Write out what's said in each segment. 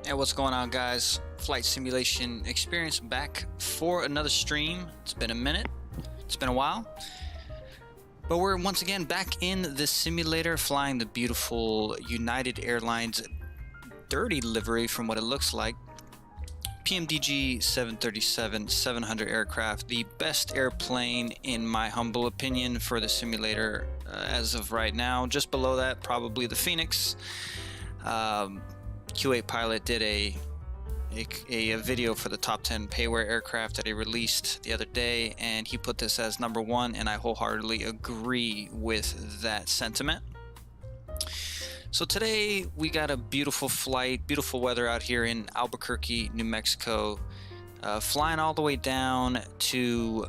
Hey, what's going on, guys? Flight Simulation Experience back for another stream. It's been a minute, it's been a while, but we're once again back in the simulator flying the beautiful United Airlines dirty livery from what it looks like. PMDG 737-700 aircraft, the best airplane in my humble opinion for the simulator as of right now. Just below that, probably the Phoenix. Q8 Pilot did a video for the top 10 payware aircraft that he released the other day, and he put this as number one, and I wholeheartedly agree with that sentiment. So today we got a beautiful flight, beautiful weather out here in Albuquerque, New Mexico, flying all the way down to,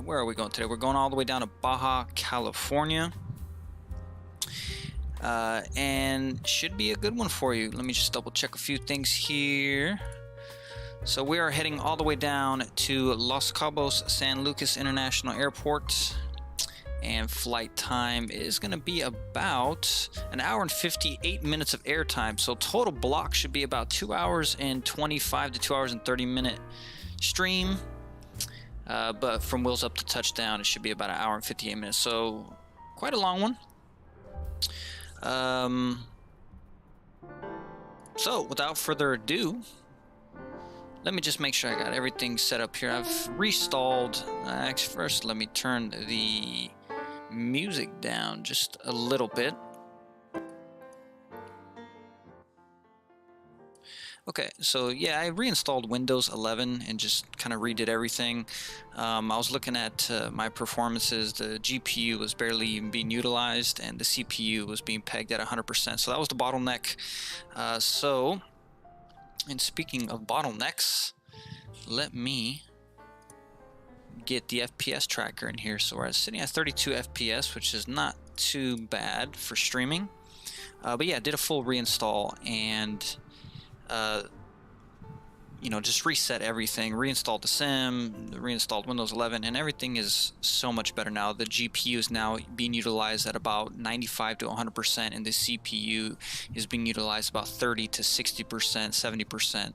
where are we going today? We're going all the way down to Baja, California. And should be a good one for you. Let me just double check a few things here. So we are heading all the way down to Los Cabos San Lucas International Airport, and flight time is going to be about an hour and 58 minutes of airtime. So total block should be about 2 hours and 25 to 2 hours and 30 minute stream, but from wheels up to touchdown it should be about an hour and 58 minutes, so quite a long one. So without further ado, let me just make sure I got everything set up here. I've restalled. Actually, first let me turn the music down just a little bit. Okay, so yeah, I reinstalled Windows 11 and just kind of redid everything. I was looking at my performances. The GPU was barely even being utilized, and the CPU was being pegged at 100%. So that was the bottleneck. And speaking of bottlenecks, let me get the FPS tracker in here. So we're sitting at 32 FPS, which is not too bad for streaming. But yeah, I did a full reinstall and just reset everything, reinstalled the sim, reinstalled Windows 11, and everything is so much better now. The GPU is now being utilized at about 95 to 100%, and the CPU is being utilized about 30 to 60%, 70%,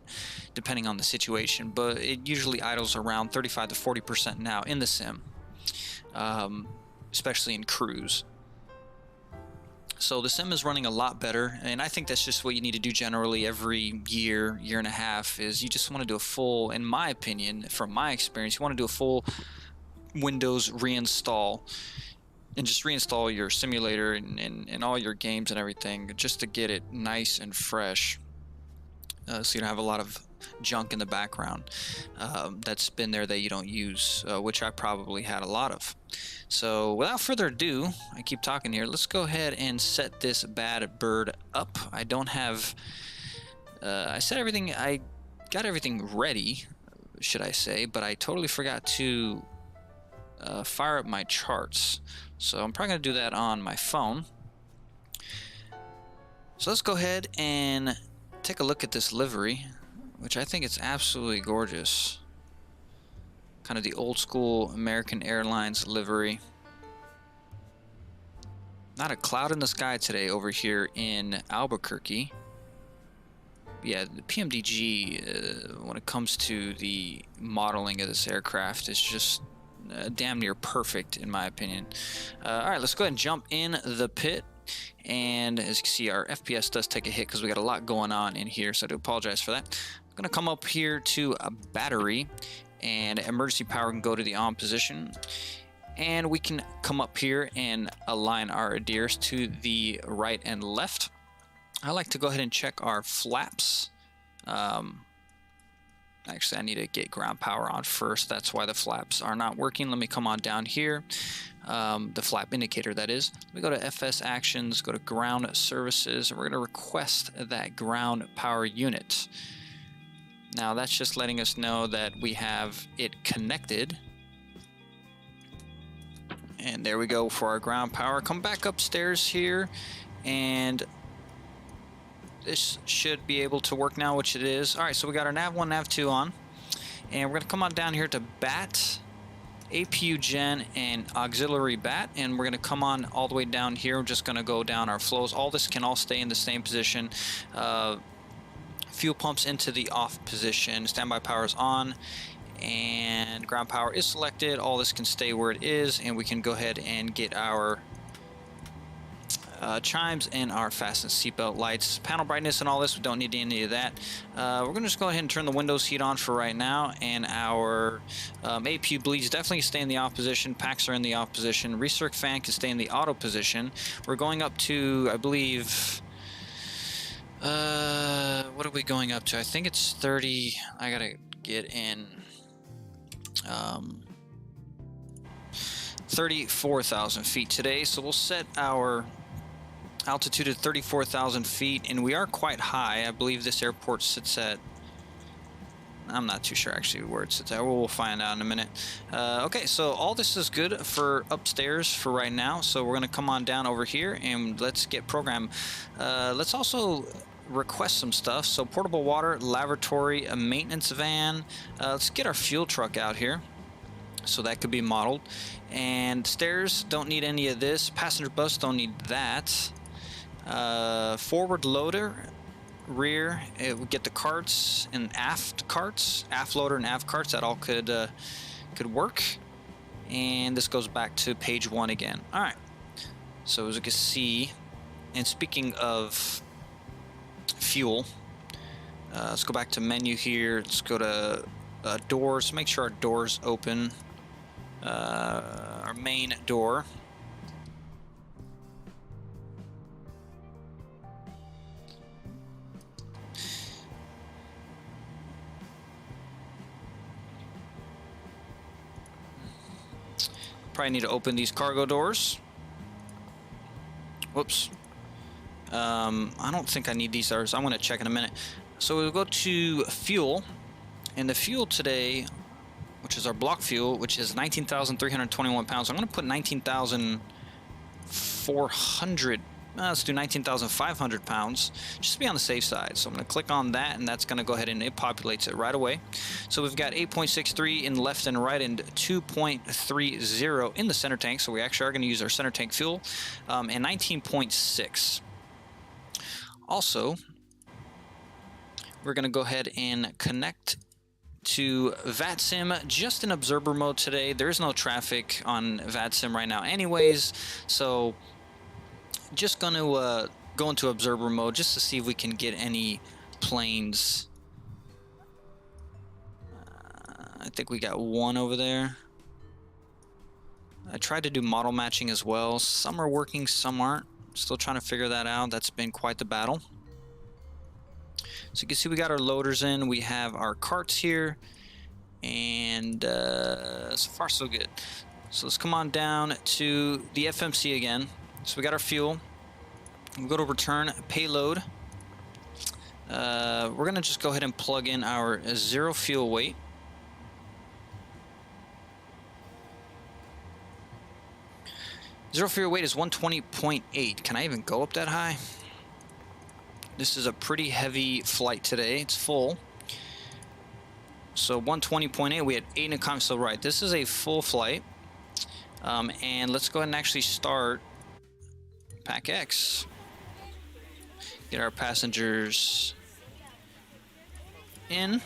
depending on the situation. But it usually idles around 35 to 40% now in the sim, especially in cruise. So the sim is running a lot better, and I think that's just what you need to do generally every year and a half, is you just want to do a full, in my opinion, from my experience, you want to do a full Windows reinstall and just reinstall your simulator and all your games and everything just to get it nice and fresh, so you don't have a lot of junk in the background that's been there that you don't use, which I probably had a lot of. So without further ado, I keep talking here, let's go ahead and set this bad bird up. I don't have I set everything, I got everything ready, should I say, but I totally forgot to fire up my charts. So I'm probably gonna do that on my phone. So let's go ahead and take a look at this livery, which I think is absolutely gorgeous. Kind of the old school American Airlines livery. Not a cloud in the sky today over here in Albuquerque. Yeah, the PMDG, when it comes to the modeling of this aircraft, is just damn near perfect in my opinion. Alright, let's go ahead and jump in the pit. And as you can see, our FPS does take a hit because we got a lot going on in here, so I do apologize for that. I'm going to come up here to a battery, and emergency power can go to the on position, and we can come up here and align our adheres to the right and left. I like to go ahead and check our flaps. Actually, I need to get ground power on first. That's why the flaps are not working. Let me come on down here. The flap indicator, that is. We go to FS Actions, go to Ground Services, and we're going to request that ground power unit. Now that's just letting us know that we have it connected. And there we go for our ground power. Come back upstairs here, and this should be able to work now, which it is. Alright, so we got our nav 1, nav 2 on. And we're going to come on down here to BAT, APU Gen, and Auxiliary BAT. And we're going to come on all the way down here. We're just going to go down our flows. All this can all stay in the same position. Fuel pumps into the off position. Standby power is on, and ground power is selected. All this can stay where it is, and we can go ahead and get our chimes and our fasten seatbelt lights. Panel brightness and all this, we don't need any of that. We're going to just go ahead and turn the windows heat on for right now, and our APU bleeds definitely stay in the off position. Packs are in the off position. Recirc fan can stay in the auto position. We're going up to, I believe, what are we going up to? I think it's 30. I got to get in 34,000 feet today. So we'll set our altitude at 34,000 feet, and we are quite high. I believe this airport sits at, I'm not too sure actually where it sits at. We'll find out in a minute. Okay, so all this is good for upstairs for right now. So we're going to come on down over here and let's get programmed. Let's also request some stuff. So portable water, lavatory, a maintenance van. Let's get our fuel truck out here. So that could be modeled. And stairs, don't need any of this. Passenger bus, don't need that. Forward loader, rear, it would get the carts and aft carts, aft loader and aft carts. That all could work. And this goes back to page 1 again. All right. So as you can see, and speaking of fuel, let's go back to menu here. Let's go to doors. Make sure our doors open. Our main door. Probably need to open these cargo doors. Whoops. I don't think I need these doors. I'm going to check in a minute. So we'll go to fuel, and the fuel today, which is our block fuel, which is 19,321 pounds. I'm going to put 19,400. Let's do 19,500 pounds, just to be on the safe side. So I'm going to click on that, and that's going to go ahead and it populates it right away. So we've got 8.63 in left and right, and 2.30 in the center tank. So we actually are going to use our center tank fuel, and 19.6. Also, we're going to go ahead and connect to VATSIM just in observer mode today. There is no traffic on VATSIM right now anyways, so just going to go into observer mode just to see if we can get any planes. I think we got one over there. I tried to do model matching as well. Some are working, some aren't. Still trying to figure that out. That's been quite the battle. So you can see we got our loaders in. We have our carts here. And so far so good. So let's come on down to the FMC again. So we got our fuel. We'll go to return payload. We're going to just go ahead and plug in our zero fuel weight. Zero fuel weight is 120.8. Can I even go up that high? This is a pretty heavy flight today. It's full. So 120.8, we had 8 in a comment. So right, this is a full flight. And let's go ahead and actually start Pack X. Get our passengers in.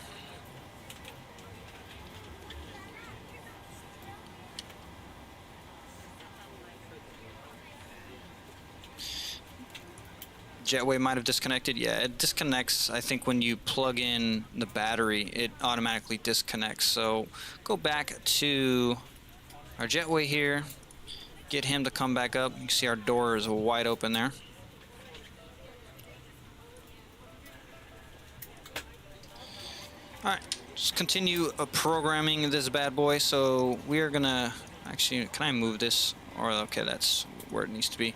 Jetway might have disconnected. Yeah, it disconnects. I think when you plug in the battery, it automatically disconnects. So go back to our Jetway here. Get him to come back up. You can see our door is wide open there. Alright, just continue programming this bad boy. So we are gonna, actually, can I move this? Or, okay, that's where it needs to be.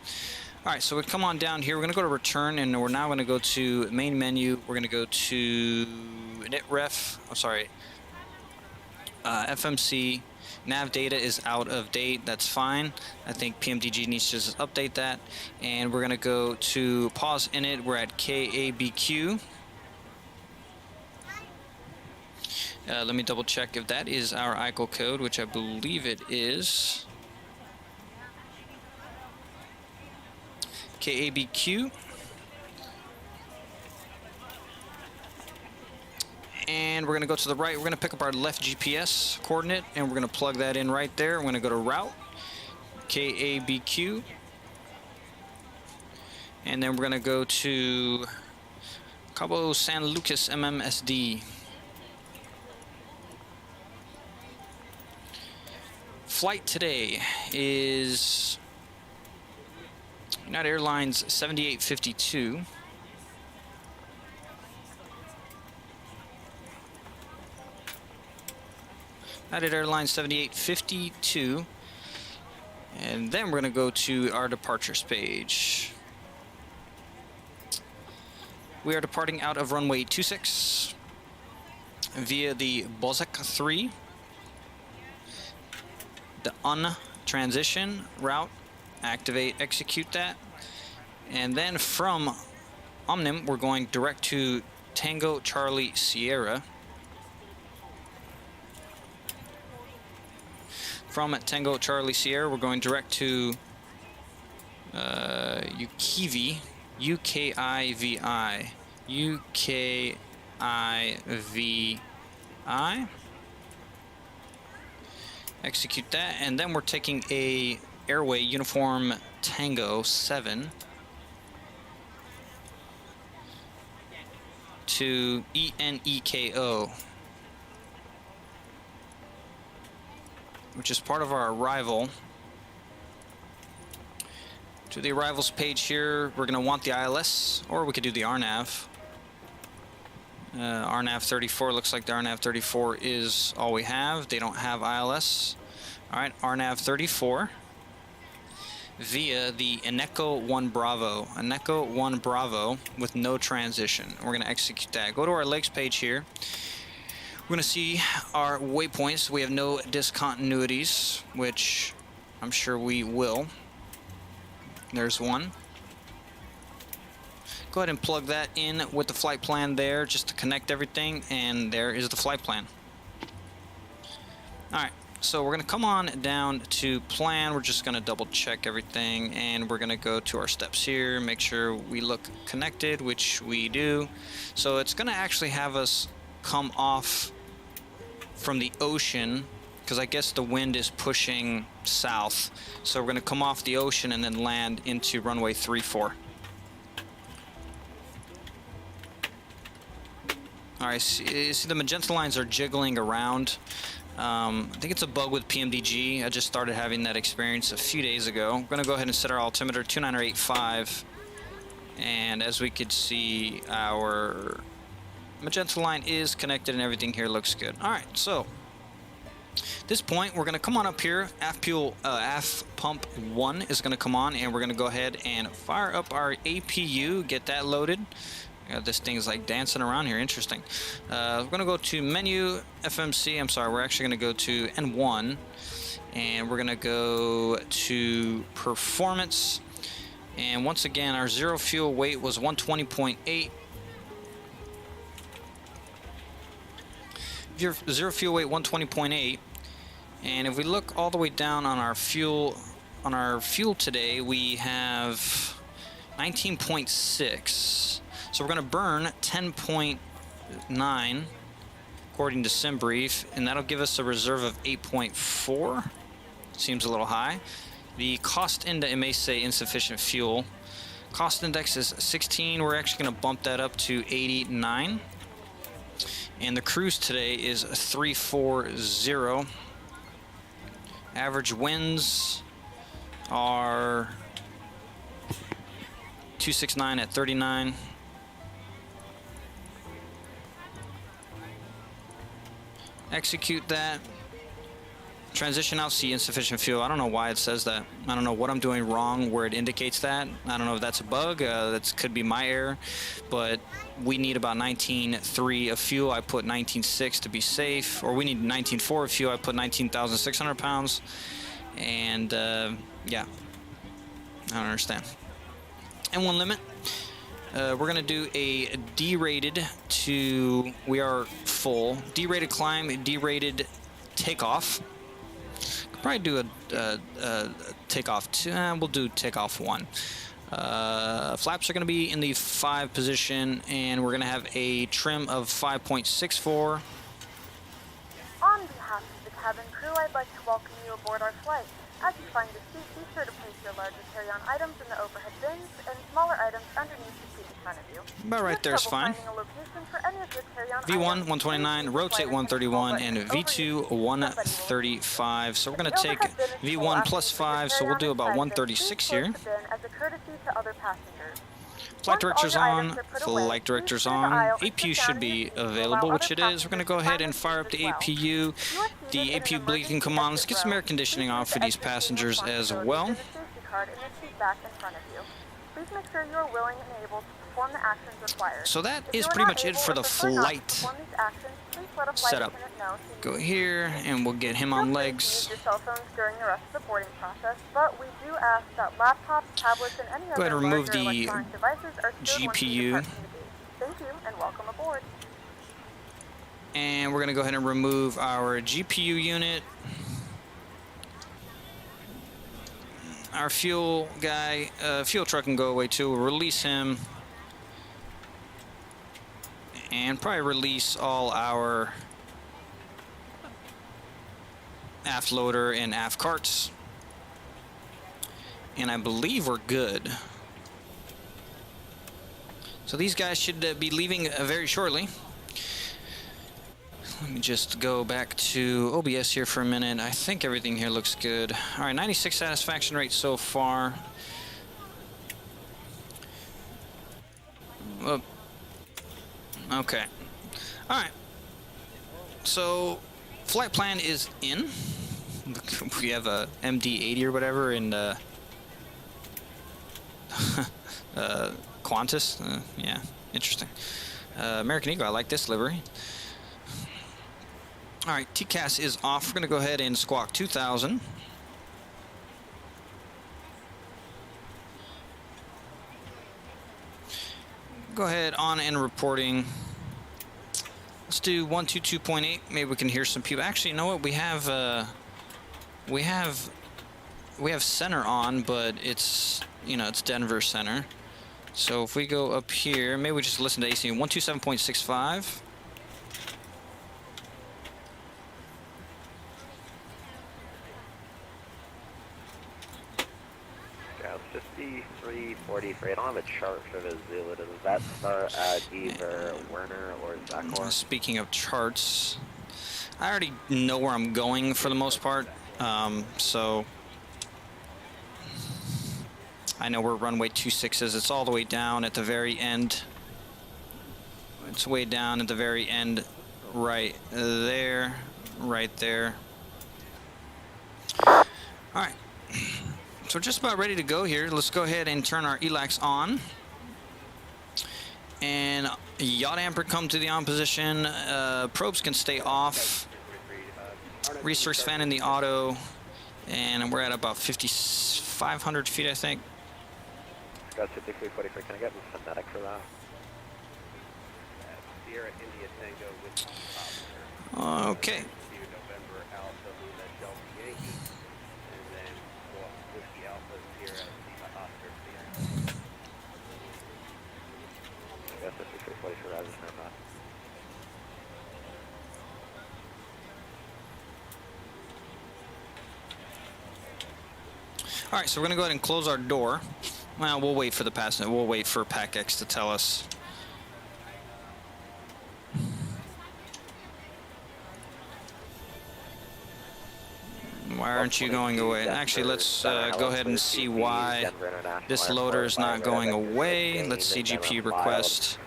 Alright, so we come on down here. We're gonna go to return, and we're now gonna go to main menu. We're gonna go to init FMC. Nav data is out of date. That's fine. I think PMDG needs to just update that. And we're gonna go to pause init. We're at KABQ. Let me double check if that is our ICO code, which I believe it is. KABQ. and we're going to go to the right. We're going to pick up our left GPS coordinate, and we're going to plug that in right there. We're going to go to route, KABQ, and then we're going to go to Cabo San Lucas MMSD. Flight today is United Airlines 7852. United Airlines 7852. And then we're going to go to our departures page. We are departing out of runway 26 via the Bozek 3. The transition route, activate, execute that, and then from Omnim we're going direct to Tango Charlie Sierra. From Tango Charlie Sierra we're going direct to Ukivi, UKIVI, UKIVI. Execute that, and then we're taking a airway uniform Tango 7 to ENEKO, which is part of our arrival. To the arrivals page here, we're going to want the ILS, or we could do the RNAV. RNAV 34, looks like the RNAV 34 is all we have. They don't have ILS. All right, RNAV 34 via the Eneco 1 Bravo. Eneco 1 Bravo with no transition. We're going to execute that. Go to our legs page here. We're going to see our waypoints. We have no discontinuities, which I'm sure we will. There's one. Go ahead and plug that in with the flight plan there just to connect everything, and there is the flight plan. Alright, so we're going to come on down to plan. We're just going to double check everything, and we're going to go to our steps here, make sure we look connected, which we do. So it's going to actually have us come off from the ocean, because I guess the wind is pushing south. So we're going to come off the ocean and then land into runway 34. Alright, see the magenta lines are jiggling around. I think it's a bug with PMDG. I just started having that experience a few days ago. We're going to go ahead and set our altimeter 29085. And as we could see, our magenta line is connected and everything here looks good. Alright, so at this point, we're going to come on up here. AF pump 1 is going to come on, and we're going to go ahead and fire up our APU, get that loaded. This thing's like dancing around here. Interesting. We're going to go to menu FMC. I'm sorry, we're actually going to go to N1, and we're going to go to performance. And once again, our zero fuel weight was 120.8. Zero fuel weight 120.8. And if we look all the way down on our fuel today, we have 19.6. So we're going to burn 10.9 according to SimBrief, and that'll give us a reserve of 8.4. Seems a little high. The cost index, it may say insufficient fuel. Cost index is 16. We're actually going to bump that up to 89. And the cruise today is 340. Average winds are 269 at 39. Execute that. Transition out, see insufficient fuel. I don't know why it says that. I don't know what I'm doing wrong where it indicates that. I don't know if that's a bug. That could be my error. But we need about 19.3 of fuel. I put 19.6 to be safe. Or we need 19.4 of fuel. I put 19,600 pounds. And yeah, I don't understand. And one limit. We're going to do a D-rated to, we are full. D-rated climb, D-rated takeoff. Could probably do a takeoff 2, we'll do takeoff 1. Flaps are going to be in the 5 position, and we're going to have a trim of 5.64. On behalf of the cabin crew, I'd like to welcome you aboard our flight. As you find your seat, be sure to place your larger carry-on items in the overhead bins and smaller items underneath the seat in front of you. About right there is fine. V1 129, rotate 131, and V2 135. So we're going to take V1 plus 5, so we'll do about 136 here. Flight director's on, flight director's on. APU should be available, which it is. We're going to go ahead and fire up the APU. The APU blade can come on. Let's get some air conditioning off for these passengers as well. So that is pretty much it for the flight setup. Go here, and we'll get him on legs. Go ahead and remove the GPU. Thank you, and welcome aboard. And we're going to go ahead and remove our GPU unit. Our fuel guy, fuel truck can go away too. We'll release him. And probably release all our aft loader and aft carts. And I believe we're good. So these guys should be leaving very shortly. Let me just go back to OBS here for a minute. I think everything here looks good. All right, 96 satisfaction rate so far. Okay. All right. So, flight plan is in. We have a MD-80 or whatever in Qantas. Yeah, interesting. American Eagle, I like this livery. All right, TCAS is off. We're going to go ahead and squawk 2000. Go ahead on and reporting. Let's do 122.8. Maybe we can hear some people. Actually, you know what? We have center on, but it's, you know, it's Denver center. So if we go up here, maybe we just listen to AC 127.65. Just the 343. I don't have a chart for the Zulu. Does that start at either Werner or Zachor? Speaking of charts, I already know where I'm going for the most part. So I know where runway 26 is. It's all the way down at the very end. It's way down at the very end, right there, right there. All right. So we're just about ready to go here. Let's go ahead and turn our ELACs on. And yacht amper come to the on position. Probes can stay off. Resource fan in the auto. And we're at about 5,500 feet, I think. Got 5343. Can I get the phonetic for that? Sierra India Tango with Okay. November Alpha Lima Delta Yankee. And then Whiskey Alpha Sierra Oscar Sierra. I got 5343. I just know that. All right, so we're gonna go ahead and close our door. Well, we'll wait for the passenger. We'll wait for PAC-X to tell us. Why aren't you going away? Actually, let's go ahead and see why this loader is not going away. Let's see GPU request.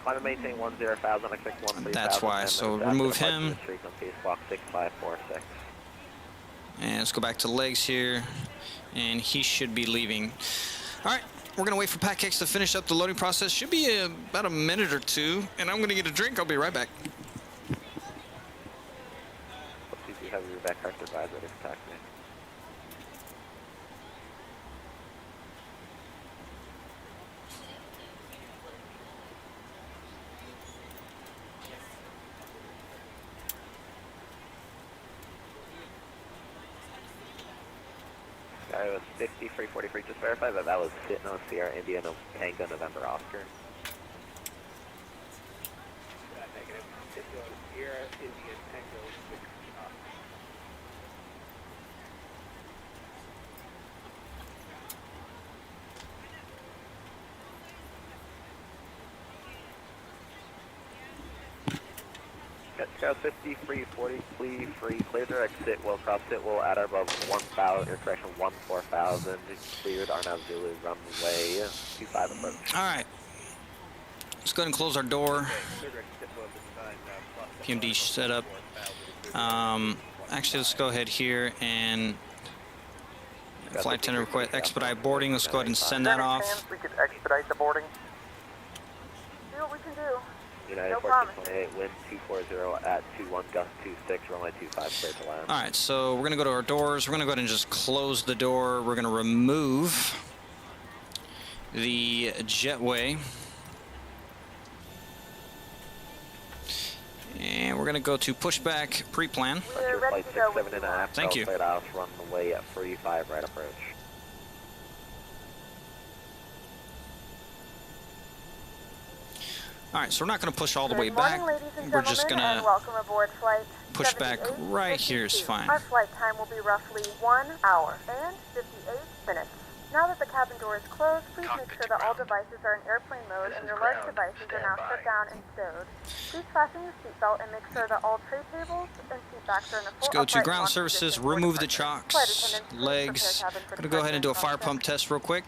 Climate maintain 10,000, expect 13,000. That's why. So remove him. Squawk 6546. And let's go back to legs here. And he should be leaving. All right, we're going to wait for PAC-X to finish up the loading process. Should be about a minute or two. And I'm going to get a drink. I'll be right back. Let's see if you have your back card advisor ready for taxi. Sorry, it was 5343. Just verify that that was sitting on Sierra India Tango November Oscar. Negative. It's on Sierra India Tango Whiskey Oscar. Scout 5340, please free, clear their exit, will cross it, will at or above 1,000, or correction, 14,000, cleared, Arnav Zulu, runway 25 approach. Alright. Let's go ahead and close our door. PMD setup. Actually, let's go ahead here and flight attendant request expedite boarding. Let's go ahead and send that off. We could expedite the boarding. See what we can do. United No 1428, wind 240 at 21, gust 26, runway 25, clear to land. Alright, so we're going to go to our doors. We're going to go ahead and just close the door. We're going to remove the jetway. And we're going to go to pushback pre-plan. We're ready to go. 7.5, Thank you. Cleared house, runway at 35, right approach. Alright, so we're not going to push all the way Good back. morning, ladies and We're just going gentlemen, and to welcome aboard flight push back 7852. right here is fine. Our flight time will be roughly 1 hour and 58 minutes. Now that the cabin door is closed, please make sure that all devices are in airplane mode and your large devices are now shut down and stowed. Please fasten your seatbelt and make sure that all tray tables and seat backs are in a full Let's go to upright ground launch services, position for remove the departure. chocks, Flight attendants, please legs. prepare cabin for Going to go ahead and do a departure fire and pump test real quick.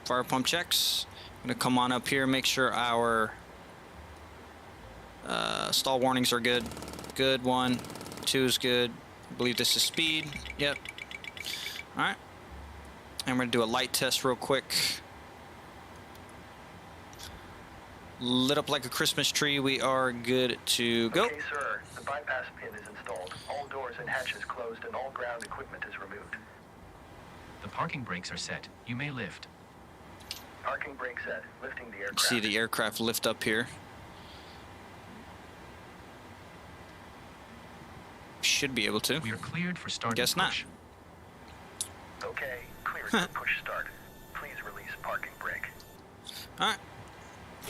Fire pump checks. Going to come on up here, make sure our stall warnings are good. Good, 1, 2 is good. I believe this is speed. Yep. Alright. And we're going to do a light test real quick. Lit up like a Christmas tree. We are good to go. Okay, sir. The bypass pin is installed. All doors and hatches closed and all ground equipment is removed. The parking brakes are set. You may lift. Parking brake set. Lifting the aircraft. See the aircraft lift up here. Should be able to. We are cleared for start. Guess and push. not. Okay, cleared for push start. Please release parking brake. Alright.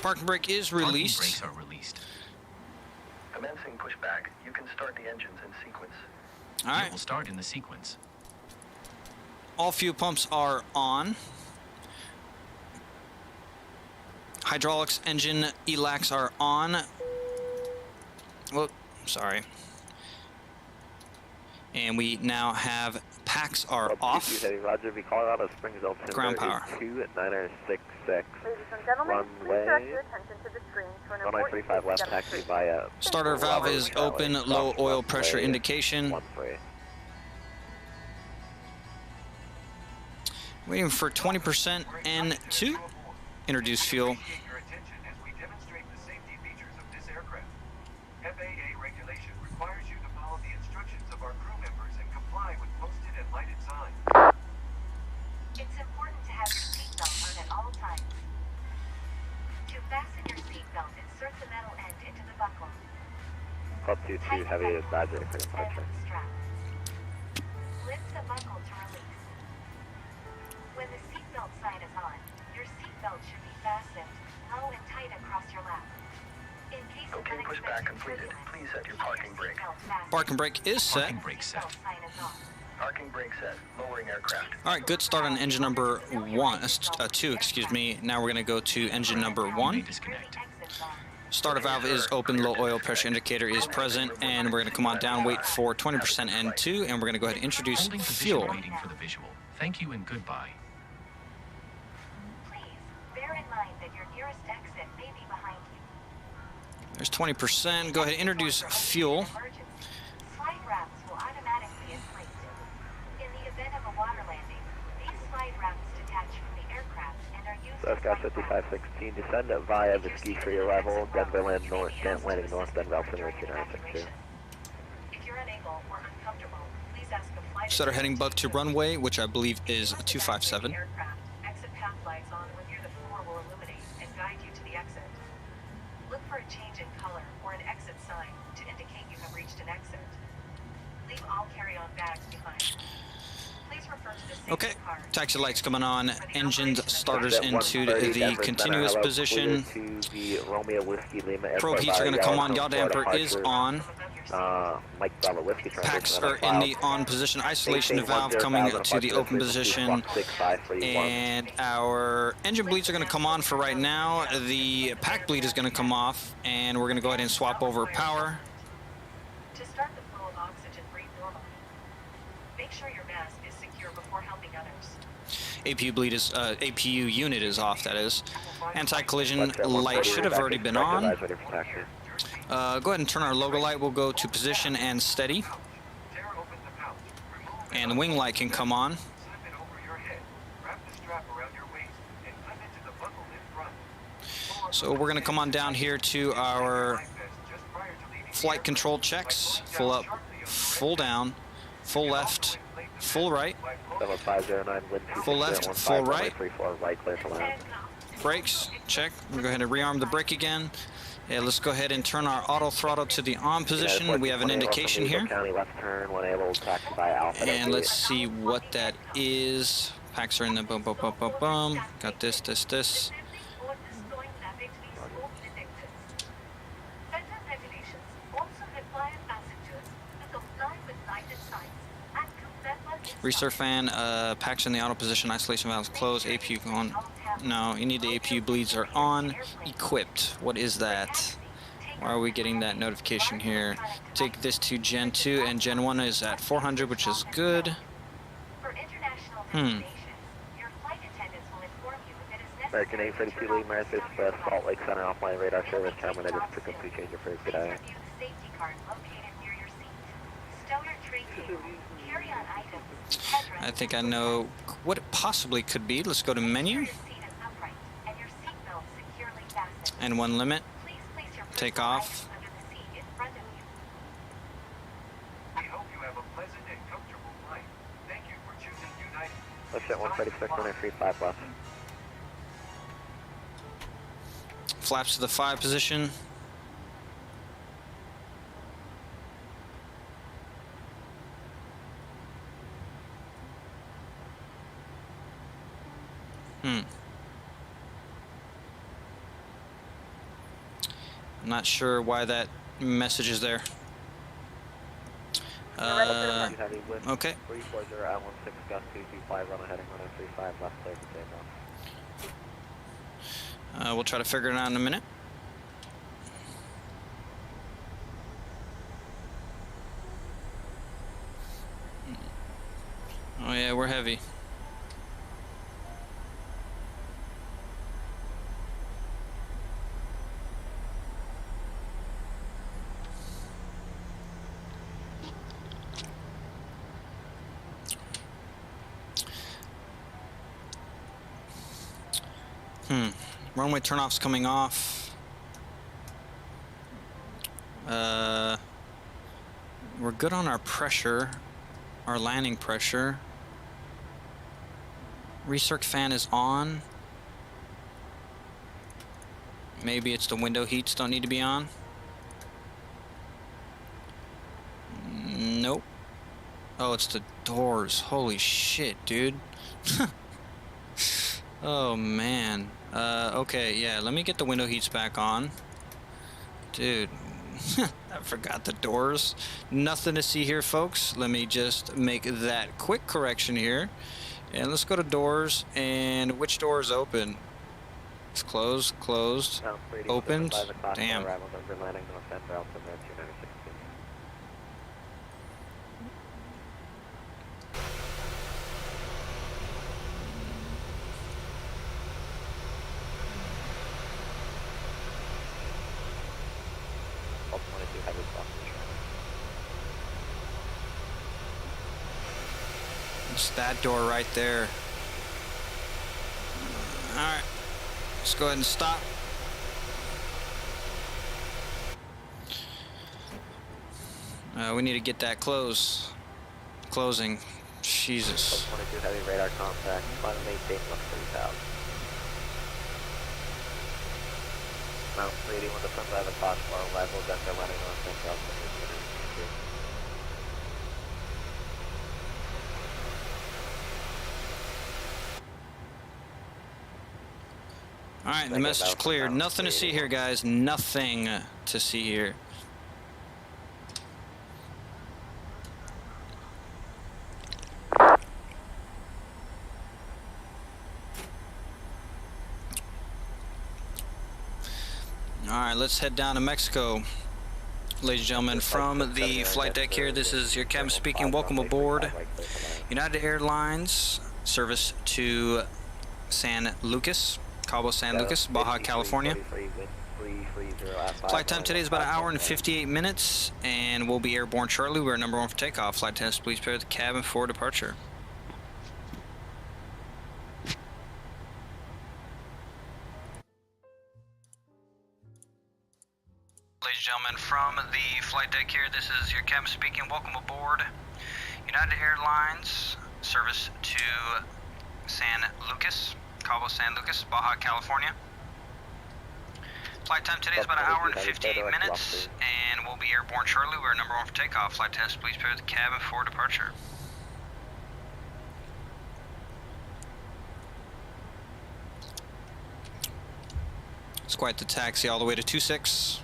Parking brake is released. Parking brakes are released. Commencing pushback. You can start the engines in sequence. It Alright. will start in the sequence. All fuel pumps are on. Hydraulics, engine, ELACs are on. Whoop, sorry. And we now have packs are off. Roger, V Colorado Springs Altimeter Ground power. 2966. Ladies and gentlemen, please direct Runway. your attention to the screen for an Runway important 35 left, safety taxi demonstration. via Starter valve is open, low oil pressure Runway indication. 13. Waiting for 20% and to introduce fuel. Appreciate your attention as we demonstrate the safety features of this aircraft. FAA regulation requires you to follow the instructions of our crew members and comply with posted and lighted signs. It's important to have your seatbelt on at all times. To fasten your seatbelt, insert the metal end into the buckle. Club 22 heavy is Badger for End departure. of the strap. Lift the buckle to release. When the seatbelt sign is on, your seatbelt should be fastened low and tight across your lap. In case of Okay, pushback completed. turbulence, Please set your keep parking brake. seatbelt fastened. Parking brake is set. Parking brake set. Seatbelt sign is on. Parking brake set. Lowering aircraft. Alright, good start on engine number 2, excuse me. Now we're going to go to engine number 1. Disconnect. Starter valve is open, low oil pressure indicator is present, and we're going to come on down, wait for 20% N2, and we're going to go ahead and introduce Holding position fuel. waiting for the visual. Thank you and goodbye. Please bear in mind that your nearest exit may be behind you. There's 20%. Go ahead and introduce fuel. Slide rafts will automatically inflate. In the event of a water landing, these slide rafts detach from the aircraft and are used So as Scott life rafts. 5516, descend via the ski free arrival, Denver land north, landing north, Denver altimeter 2962. If you're unable or uncomfortable, please ask a flight Set our heading attendant bug to runway, which I believe is 257. aircraft. Exit path lights on or near the floor will illuminate and guide you to the exit. Look for a change in color or an exit sign to indicate you have reached an exit. Leave all carry-on bags behind. Okay, taxi lights coming on, engines, starters into 130 the Denver continuous Center, hello, position. clear to the Romeo Whiskey Lima Probe Airport heats are by going to come Yellow on, yaw Florida damper is departure. on. Mike Bravo Whiskey Packs transition are in the on position, isolation valve coming to the open position, and our engine bleeds are going to come on for right now. The pack bleed is going to come off, and we're going to go ahead and swap over power. To start the flow of oxygen, breathe normally. Make sure your mask is secure before helping others. APU bleed is APU unit is off. That is. Anti-collision light should have already been on. Go ahead and turn our logo light. We'll go to position and steady. And the wing light can come on. So we're going to come on down here to our flight control checks. Full up, full down, full left, full right. Full left, full right. Brakes, check. We'll go ahead and rearm the brake again. Yeah, let's go ahead and turn our auto throttle to the on position. We have an indication here. And let's see what that is. Packs are in the boom, boom, boom, boom, boom. Got this. Resurf fan, packs in the auto position, isolation valves closed, APU on. No, you need the APU bleeds are on. Equipped. What is that? Why are we getting that notification here? Take this to Gen 2, and Gen 1 is at 400, which is good. American 832 Lee Martha, Salt Lake Center offline radar service terminated for complete change of freight. Good eye. I think I know what it possibly could be. Let's go to menu. And one limit. Take off. Let's hit 136, 135 left. Flaps to the 5 position. I'm not sure why that message is there. Okay. 340 at 16 gust 225, run heading 135 left, clear for takeoff. We'll try to figure it out in a minute. Oh yeah, we're heavy. Runway turnoff's coming off. We're good on our pressure, our landing pressure. Recirc fan is on. Maybe it's the window heats don't need to be on. Nope. Oh, it's the doors. Holy shit, dude. Oh man. Okay, yeah, let me get the window heats back on. Dude, I forgot the doors. Nothing to see here, folks. Let me just make that quick correction here. And let's go to doors. And which door is open? It's closed, closed, opened. Damn. It's that door right there. Alright, let's go ahead and stop. We need to get that closing. Jesus. 22 heavy radar contact, final maintain 130,000. Mount 381 to front side of the Fox Bar, arrival Denver landing on Central. Alright, the message cleared. Nothing to see here, guys. Nothing to see here. Alright, let's head down to Mexico. Ladies and gentlemen, from the flight deck here, this is your captain speaking. Welcome aboard United Airlines service to San Lucas, Cabo San Lucas, Baja, California. Flight time today is about 1 hour and 58 minutes, and we'll be airborne shortly. We're number 1 for takeoff. Flight attendants, please prepare the cabin for departure. Ladies and gentlemen, from the flight deck here, this is your captain speaking. Welcome aboard United Airlines service to San Lucas, Cabo San Lucas, Baja, California. Flight time today is about 1 hour and 58 minutes, and we'll be airborne shortly. We're number 1 for takeoff. Flight attendants, please prepare the cabin for departure. It's quite the taxi all the way to 26.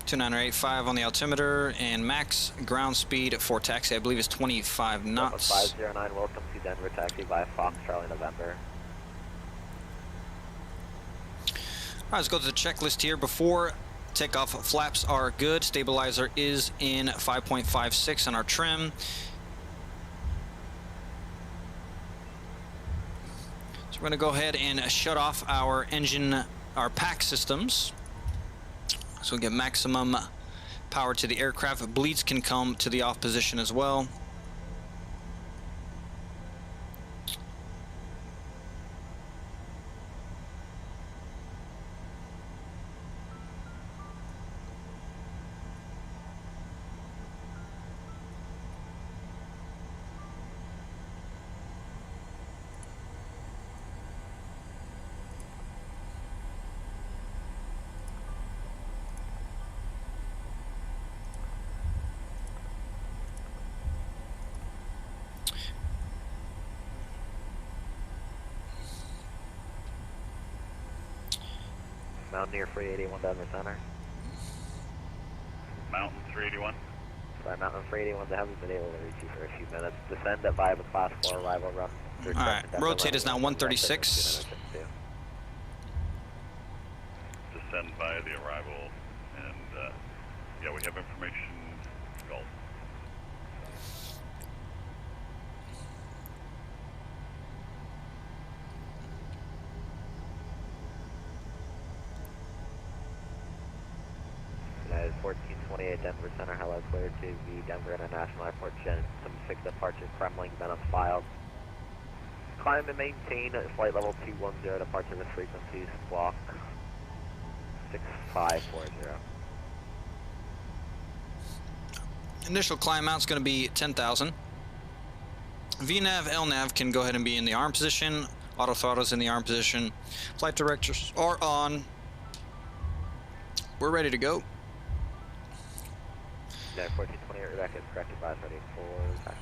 $2985 on the altimeter, and max ground speed for taxi, I believe, is 25 knots. 509, welcome to Denver, taxi by Fox Charlie November. Alright, let's go to the checklist here. Before takeoff, flaps are good. Stabilizer is in 5.56 on our trim. So we're going to go ahead and shut off our engine, our pack systems. So we get maximum power to the aircraft. Bleeds can come to the off position as well. Mountaineer 381 Denver Center. Mountain 381. Sorry, Mountain 381, they haven't been able to reach you for a few minutes. Descend at via the class 4 arrival run. Alright, rotate is now 136. Descend via the arrival, and yeah, we have information. Gulf. United 1428 Denver Center, hello, cleared to the Denver International Airport, Gen 6 departure, Kremlin, minutes filed. Climb and maintain flight level 210, departure with frequencies, squawk 6540. Initial climb out's going to be 10,000. VNAV, LNAV can go ahead and be in the arm position. Auto throttle's in the arm position. Flight directors are on. We're ready to go. United 1428, Rebecca is corrected by 34, taxi.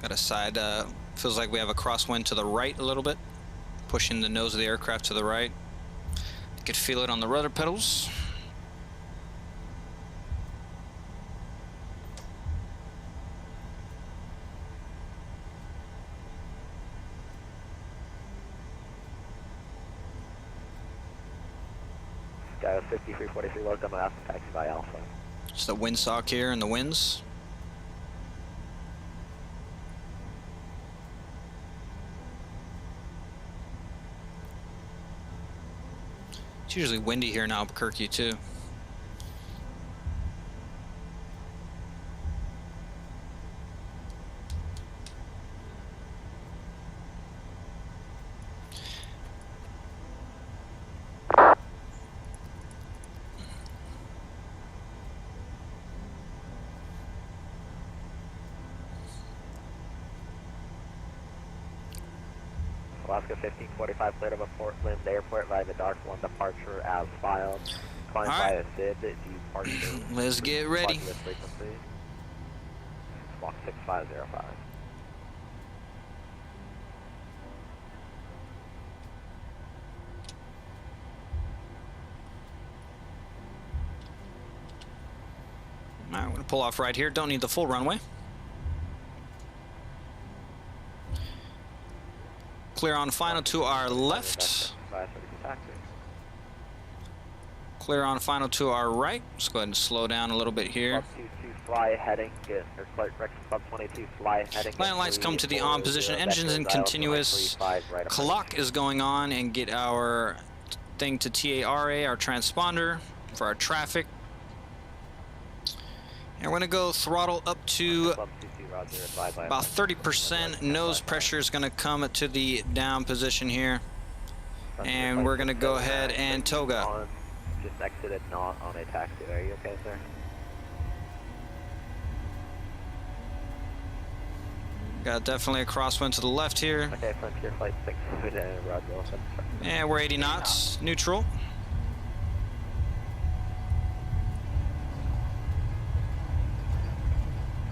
Got a side, feels like we have a crosswind to the right a little bit, pushing the nose of the aircraft to the right. You could feel it on the rudder pedals. Sky 5343, welcome to Aspen taxi by Alpha. It's the windsock here and the winds. It's usually windy here in Albuquerque too. Alaska 1545, cleared over Portland Airport via the Dark 1 departure as filed. Climb All right. via SID, departure. Let's get ready. This frequency. Squawk 6505. All right, we're gonna pull off right here. Don't need the full runway. Clear on final to our left. Clear on final to our right. Let's go ahead and slow down a little bit here. Club 22 fly heading, or correction, Club 22 fly heading. Landing lights come to the on position. Engines in continuous. Clock is going on, and get our thing to TARA, our transponder for our traffic. And we're gonna go throttle up to about 30%. Nose pressure is gonna come to the down position here. And we're gonna go ahead and toga. Just exited not on a taxi. Are you okay, sir? Got definitely a crosswind to the left here. Okay, Frontier Flight 6, Rodwell. And we're 80 knots, neutral.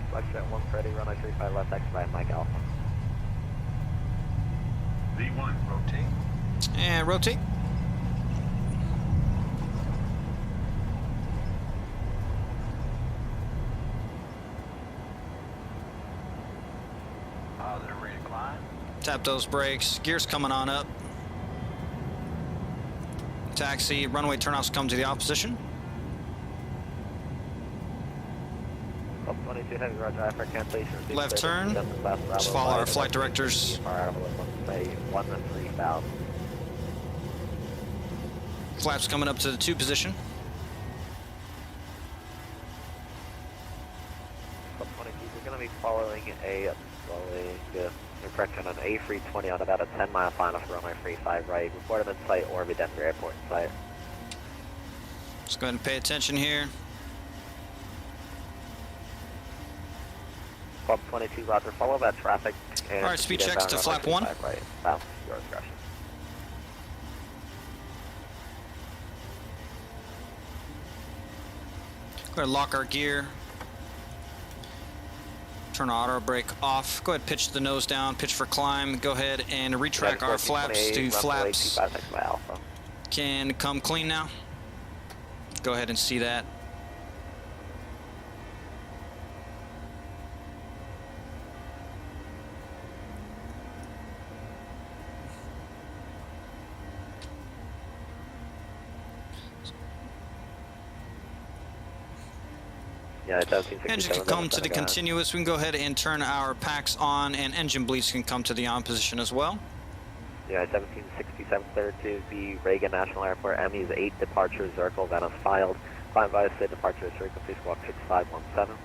Flex at 1 Freddy, runway 35 left, X by Mike Alpha. V1, rotate. And rotate. Positive ready to climb. Tap those brakes. Gears coming on up. Taxi, runway turnoffs come to the opposition. Club 22 heavy, roger, after cancellation. Left turn. Let's follow our flight directors. 1-3,000. Flaps coming up to the 2 position. Club 22, we're going to be following correction, an A320 on about a 10-mile final for runway 35 right. Report them in sight or be Denver Airport in sight. Let's go ahead and pay attention here. Club 22, roger, follow that traffic. And all right, speed checks to flap 1. Right, south, your discretion. Go ahead and lock our gear. Turn auto brake off. Go ahead and pitch the nose down, pitch for climb. Go ahead and retract our flaps to flaps. Can come clean now. Go ahead and see that. Yeah, engine can come to the continuous. We can go ahead and turn our packs on, and engine bleeds can come to the on position as well. Yeah, 1767 cleared to the Reagan National Airport. ME's 8 departure, Zirkle, Venice filed. Climb via SID, departure frequency, squawk 6517.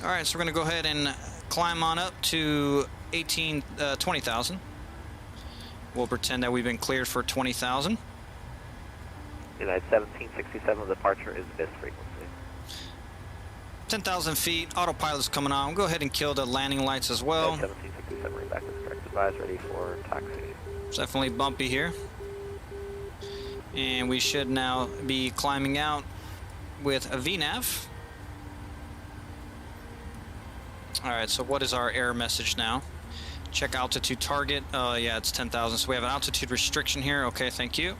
All right, so we're going to go ahead and climb on up to 20,000. We'll pretend that we've been cleared for 20,000. United 1767 departure is this frequency. 10,000 feet, autopilot's coming on. We'll go ahead and kill the landing lights as well. 1767, back is correct. Advise, ready for taxi. It's definitely bumpy here. And we should now be climbing out with a VNAV. All right, so what is our error message now? Check altitude target. Yeah, it's 10,000. So we have an altitude restriction here. Okay, thank you.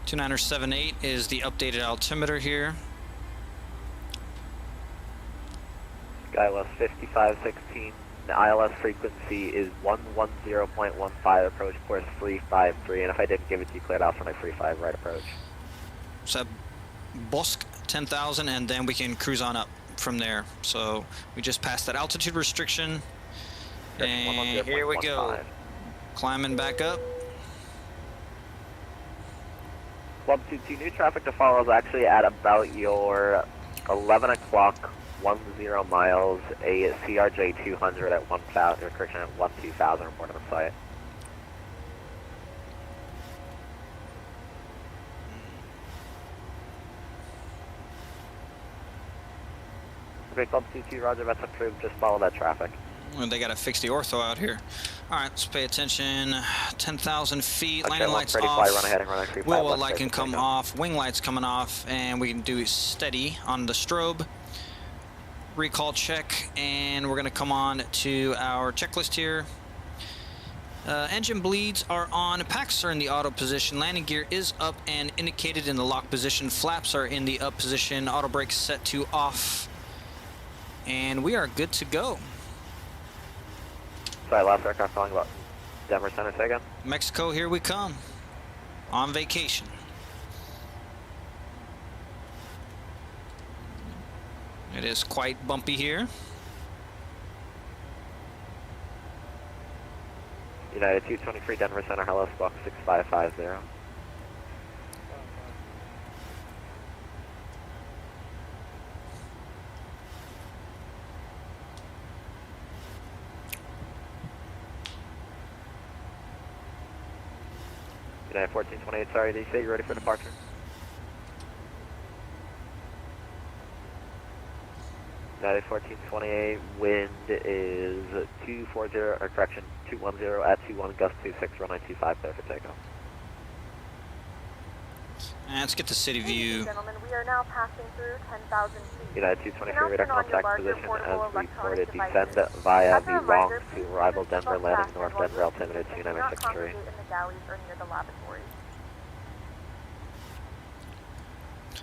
(2978) is the updated altimeter here. SkyWest 5516. The ILS frequency is 110.15. Approach course 353. And if I didn't give it to you, cleared out for my 35 right approach. So Bosk 10,000, and then we can cruise on up from there. So we just passed that altitude restriction, and here we go, climbing back up. Club 22, new traffic to follow is actually at about your 11 o'clock, 10 miles, a CRJ 200 at 1,000, correction, at 12,000 report on the site. Great Club 22, roger, that's approved, just follow that traffic. Well, they gotta fix the ortho out here. All right, let's pay attention. 10,000 feet, Okay, landing lights Freddy, off. fly, run ahead and run on Wheel well light can come off, wing lights coming off, and we can do steady on the strobe. Recall check, and we're gonna come on to our checklist here. Engine bleeds are on, packs are in the auto position, landing gear is up and indicated in the lock position, flaps are in the up position, auto brakes set to off, and we are good to go. Sorry, last aircraft calling about Denver Center, say again? Mexico, here we come. On vacation. It is quite bumpy here. United 223 Denver Center, hello, squawk 6550. United 1428, sorry, did you say you're ready for departure? United 1428, wind is 240, or correction, 210 at 21, gust 26, runway 25, clear for takeoff. And let's get the city Ladies view. and gentlemen, we are now passing through 10,000 feet. United You 223 can now radar turn on your contact larger position portable as reported, electronic descend devices. via As a the reminder, long please to arrival keep Denver yourself landing fastened north while Denver listening altimeter and do not 2963. congregate in the galleys or near the lavatories.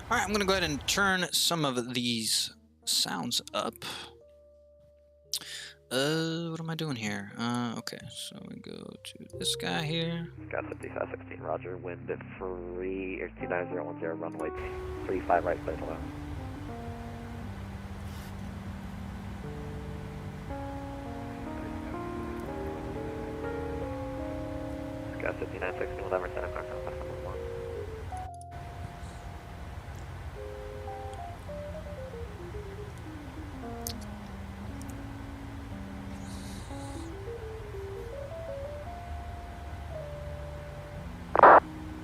All right, I'm gonna go ahead and turn some of these sounds up. What am I doing here? Okay, so we go to this guy here. Got 5516, roger, wind free, or 29010, runway 35 right, clear to left. Got 5916, Denver Center, car contact number 1.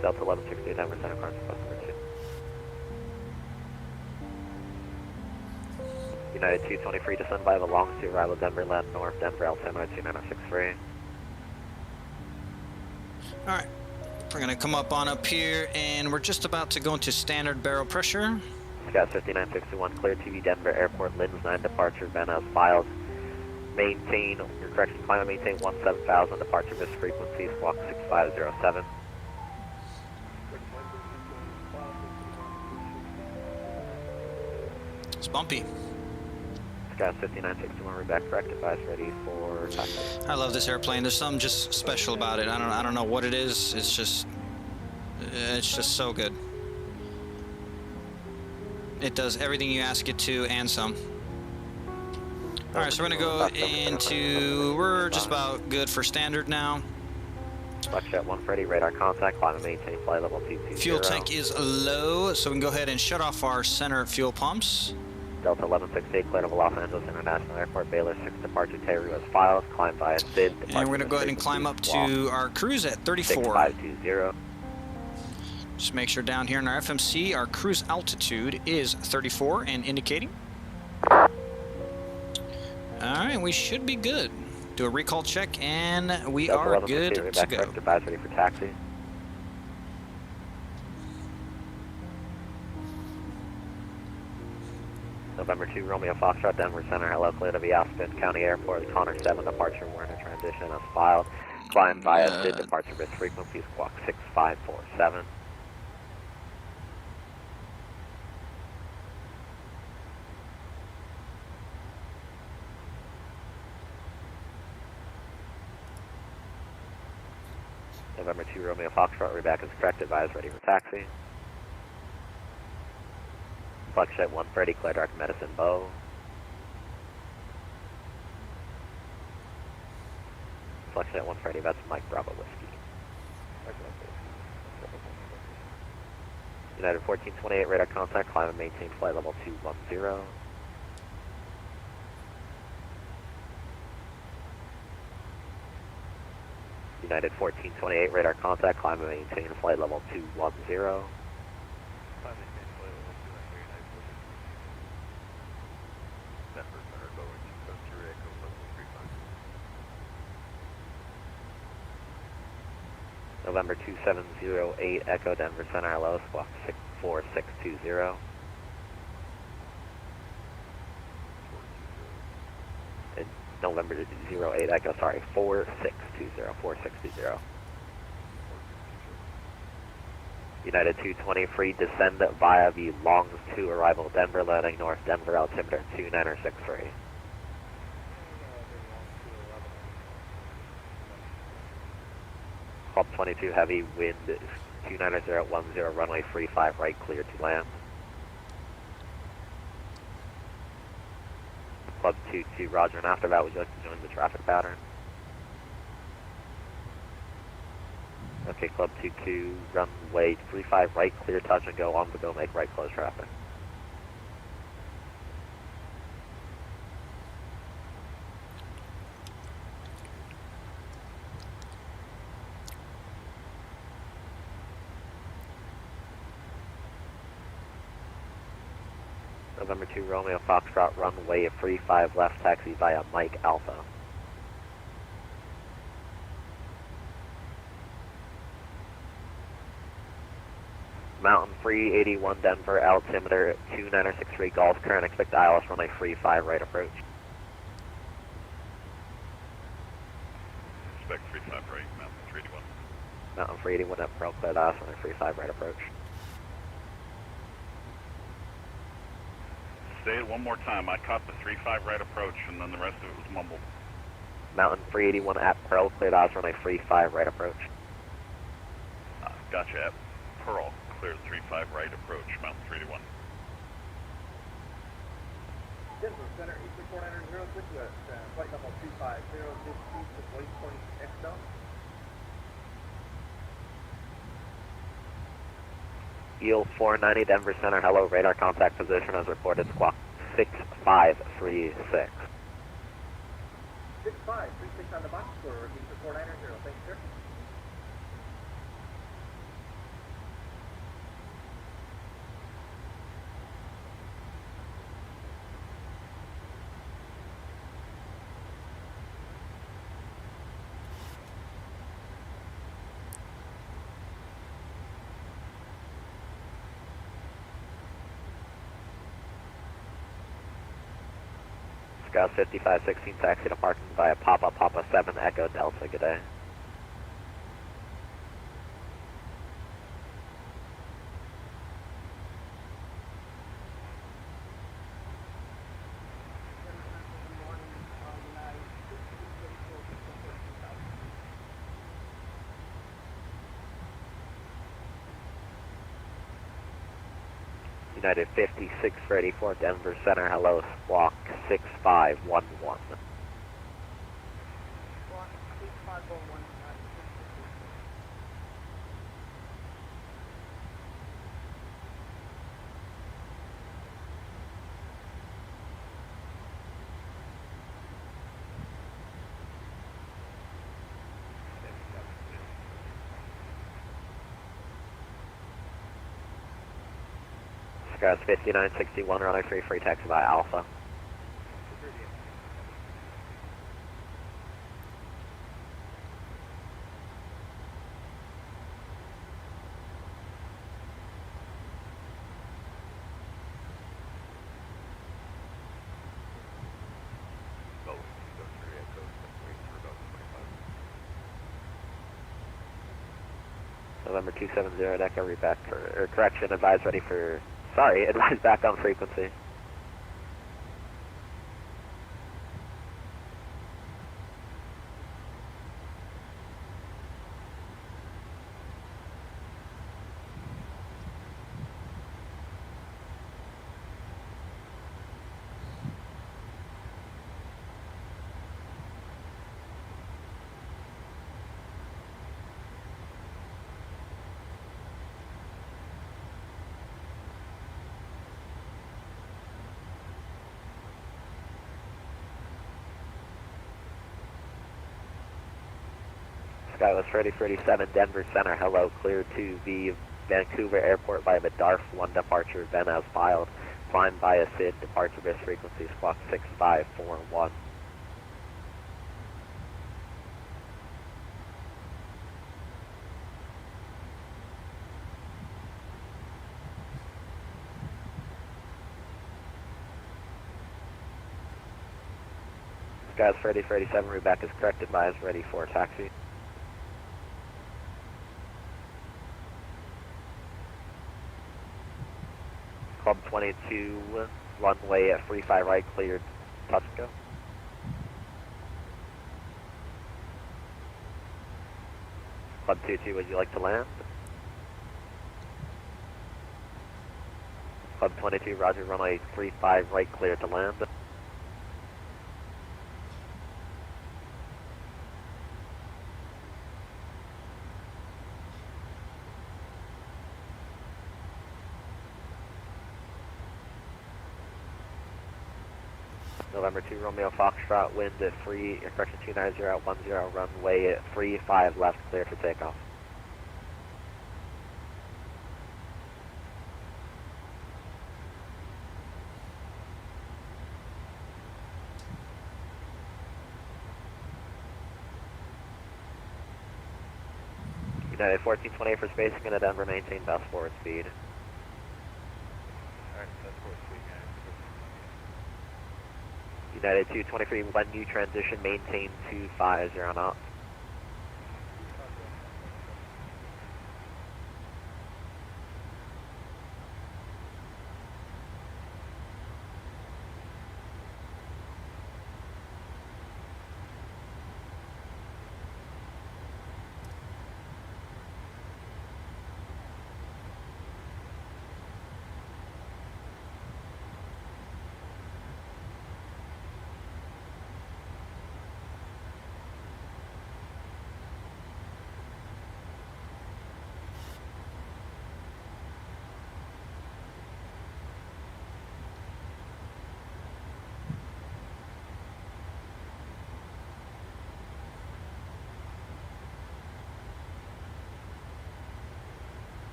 Delta 1168, Denver Center, car contact number 2. United 223, descend via the long to arrival Denver land north, Denver altimeter 2963. All right, we're gonna come up here, and we're just about to go into standard barrel pressure. Scout 5961, clear TV Denver Airport, Lins 9 departure, Van as filed. Maintain, your correction, climb and maintain 17,000, departure miss frequency, squawk 6507. It's bumpy. Scout 5961, we're back correct, advise ready for taxi. I love this airplane. There's something just special about it. I don't know what it is. It's just so good. It does everything you ask it to and some. All right, so we're gonna go into, we're just about good for standard now. Buckshot 1 Freddy, radar contact, climb and maintain flight level 220. Fuel tank is low, so we can go ahead and shut off our center fuel pumps. Delta 1168, clear to Los Angeles International Airport, Baylor 6 departure, Terry was filed, climb via SID. And we're gonna go ahead and climb up to our cruise at 34. 6520. Just make sure down here in our FMC, our cruise altitude is 34 and indicating. All right, we should be good. Do a recall check, and we are good to go. Advise ready for taxi. November 2, Romeo Foxtrot, Denver Center, hello, clear to the Aspen County Airport, Connor 7 departure, we're in a transition as filed. Climb via SID, departure risk frequency, squawk 6547. November 2, Romeo Foxtrot, we're back as correct, advise ready for taxi. Buckshot 1 Freddy, clear dark medicine bow. Buckshot 1 Freddy, that's Mike Bravo Whiskey. United 1428, radar contact, climb and maintain flight level 210. United 1428, radar contact, climb and maintain flight level 210. November 2708 Echo Denver Center, hello, squawk 64620. November 08 Echo, sorry, 4620. United 220, free descend via the Longs 2 arrival Denver, landing north Denver, altimeter 2963. Club 22, heavy wind 29010, runway 35 right, clear to land. Club 22, roger, and after that, would you like to join the traffic pattern? Okay, Club 22, runway 35 right, clear touch and go on the go, make right, close traffic. November 2 Romeo Foxtrot, runway 35 left, taxi via Mike Alpha. Mountain free 81 Denver, altimeter 2963 Golf, current expect ILS runway free 5 right approach. Expect 35 right, Mountain 381. Mountain free 81 at Pearl cleared ILS runway free 5 right approach. Say it one more time. I caught the 35 right approach, and then the rest of it was mumbled. Mountain free 81 at Pearl cleared ILS runway free 5 right approach. Gotcha, at Pearl, cleared 35 right approach, Mountain 381. Denver Center, Eastern 4900, Southwest, flight level 250, this is waypoint X-Dome. Yield 490 Denver Center, hello, radar contact position as reported, squawk 6536. 6536 on the box for Eastern 4900, thanks sir. Scout 5516 taxi to parking via Papa 7 Echo Delta, good day. United 5634 Denver Center, hello, squawk 6511. Squawk 6511. Scout 5961, runway free taxi by Alpha. November 270 Echo, read back for, or correction, advise ready for, sorry, advise back on frequency. Skywest ready for 87, Denver Center, hello, clear to the Vancouver Airport via the DARF 1 departure, then as filed, climb via SID, departure bus frequency, squawk 6541. Skies ready for 87, route back is correct, advise ready for taxi. Club 22, runway at 35 right, cleared, touch and go. Club 22, would you like to land? Club 22, roger, runway 35 right, clear to land. November 2, Romeo Foxtrot, wind at free, correction 290 at 10, runway at 35 left, clear for takeoff. United 1428 for spacing into Denver, maintain best forward speed. Alright, that's forward speed, guys. United 223, when you transition, maintain 250 knots.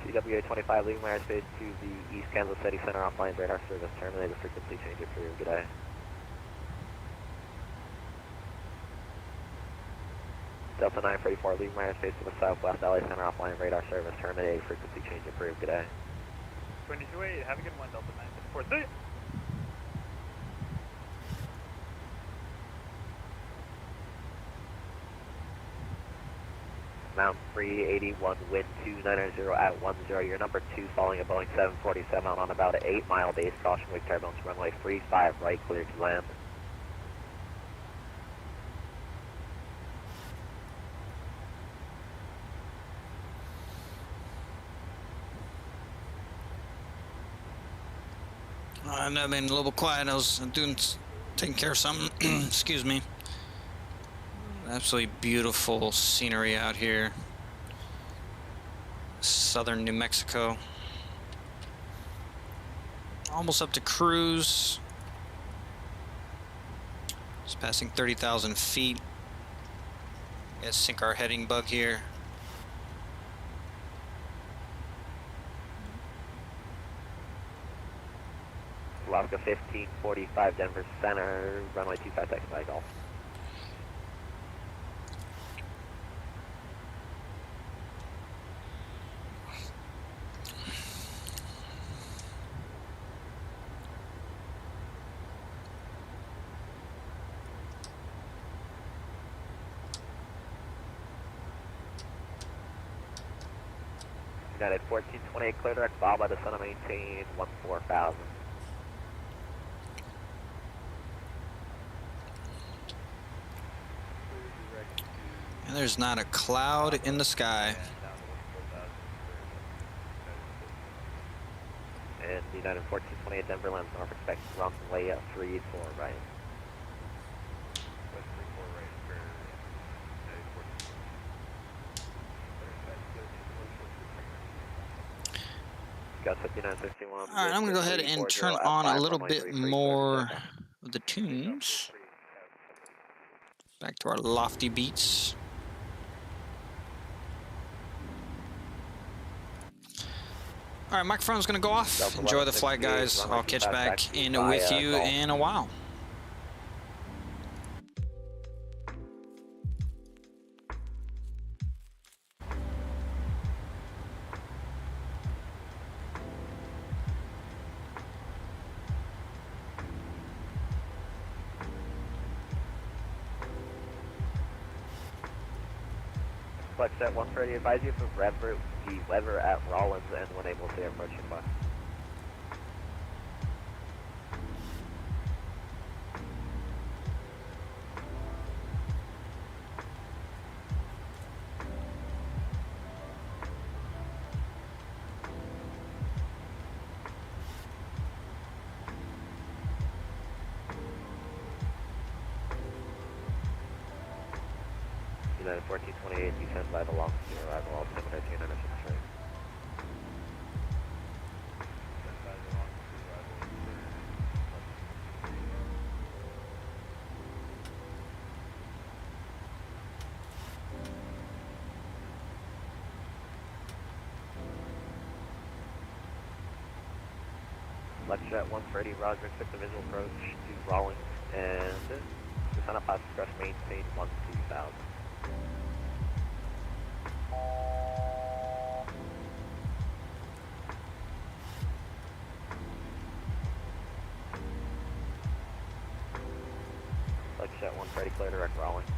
CWA 25, leaving my airspace to the East Kansas City Center offline radar service, terminated frequency change approved, good day. Delta 944, leaving my airspace to the Southwest LA Center offline radar service, terminated frequency change approved, good day. 22-8, have a good one, Delta 944. See ya! Mount 381, wind 290 at 10, your number 2 following a Boeing 747 on about an 8-mile base, caution wake turbulence, runway 35 right, clear to land. I've been a little bit quiet. I was taking care of something. Excuse me. Absolutely beautiful scenery out here. Southern New Mexico. Almost up to cruise. Just passing 30,000 feet. Let's sink our heading bug here. Alaska 1545, Denver Center, runway 25 taxi by Golf. United 1428, clear direct bow by the center, maintain 14,000. And there's not a cloud in the sky. And United 1428, Denver lands north, expect runway 34 right. Alright, I'm going to go ahead and turn on a little bit more of the tunes. Back to our lofty beats. Alright, microphone's going to go off. Enjoy the flight, guys. I'll catch back in with you in a while. Lexjet 130, advise you for the weather at Rollins and when able to approach by. United 1428, descend by the long to arrival, altimeter 296 right. Lexjet 130, roger, expect the visual approach to Rawlings and descend up past express maintain 12000. Lexjet 130, clear direct Rawlings.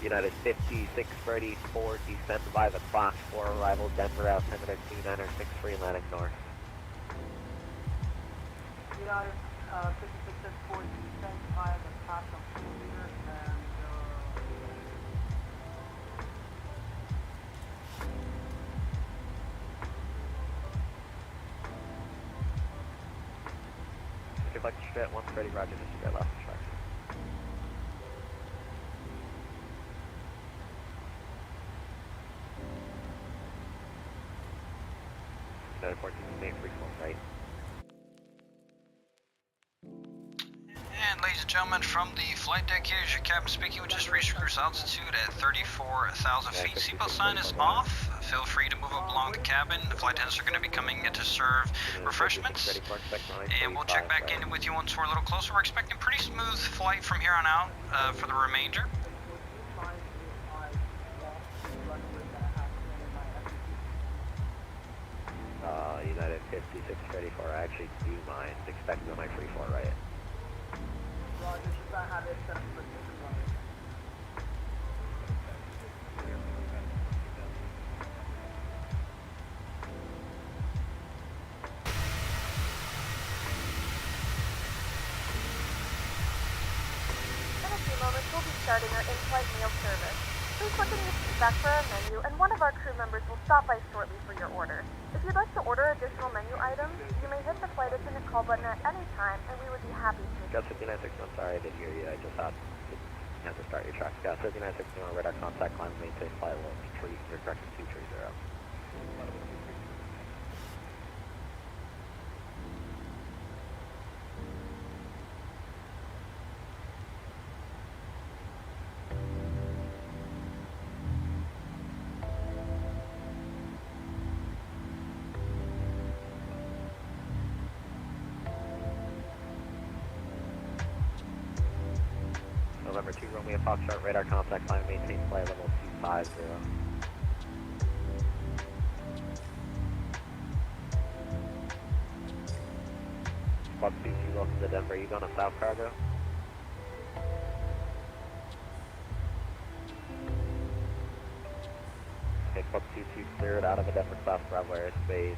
United 5634, descend by the clock for arrival, Denver, altimeter 2963, landing north. United 5664, descend by the clock of 4 meters and Good luck, Jet 130, roger, disregard last instruction. United 1428, free form right. And ladies and gentlemen, from the flight deck, here's your captain speaking. We just reached cruise altitude at 34,000 feet. Seatbelt sign is off. Feel free to move up along the cabin. The flight attendants are going to be coming in to serve refreshments. And we'll check back in with you once we're a little closer. We're expecting pretty smooth flight from here on out for the remainder. United 5634, I actually do mind. Expect me on my free fall right. Roger, should I have it set up for this runway? In a few moments, we'll be starting our in-flight meal service. Please look in your seat back for our menu, and one of our crew members will stop by shortly for your order. If you'd like to order additional menu items, you may hit the flight attendant call button at any time, and we would be happy to. Gus 5961, sorry I didn't hear you. I just you had to start your track. Gus 5961, radar contact, climb, maintain, flight level 3, your correction 230. November 2, Romeo Foxtrot, radar contact, climb, maintain, flight level 250. Club 22, welcome to Denver. Are you going to South Cargo? Okay, Club 22 cleared out of a Denver class Bravo airspace.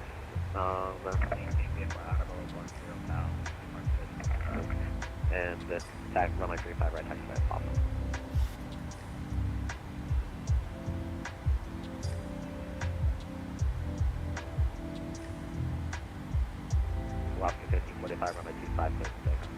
And this tag runway 35 right, taxi by Papa. Alaska 1545, runway 25, clear for takeoff.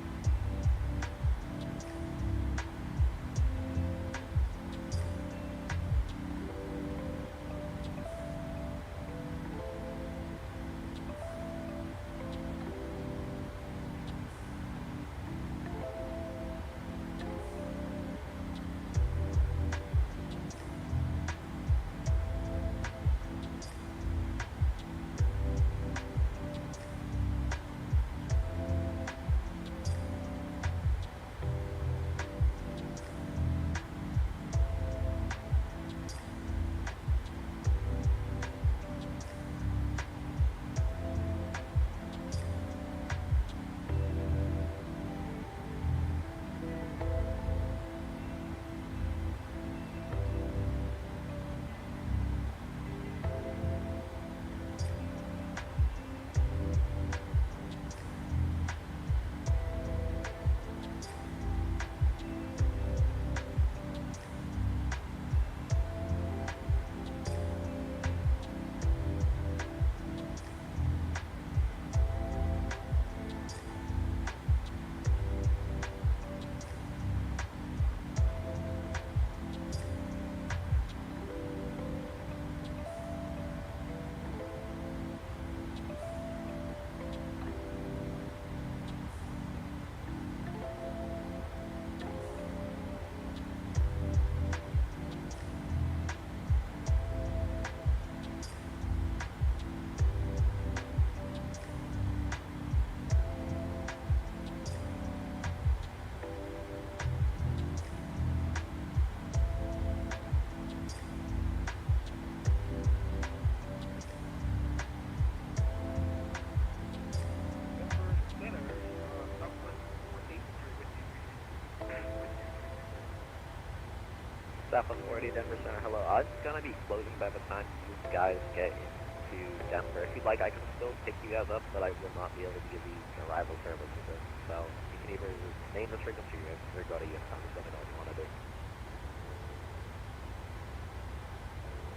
Southwest 40 Denver Center, hello. It's gonna be closing by the time you guys get into Denver. If you'd like, I can still pick you guys up, but I will not be able to give you arrival services. So you can either name the frequency or go to Unicom, just let me know what you want to do.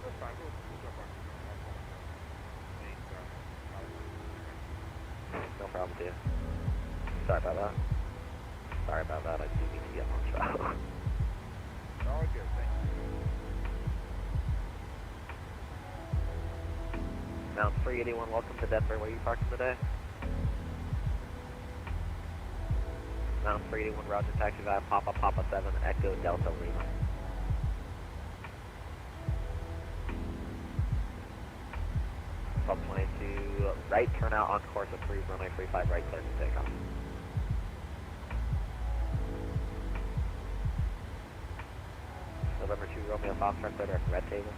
That's fine. We'll jump on. No problem, dear. Sorry about that. Sorry about that. I do need to get on travel. All good. Thank you. Mount 381, welcome to Denver. Where are you parking today? Mount 381, Roger, taxi via Papa 7, Echo Delta Lima. Club 22, right, turn out on course of 3, runway 35, right, clear to take off. November 2, Romeo Foxtrot, clear to red table.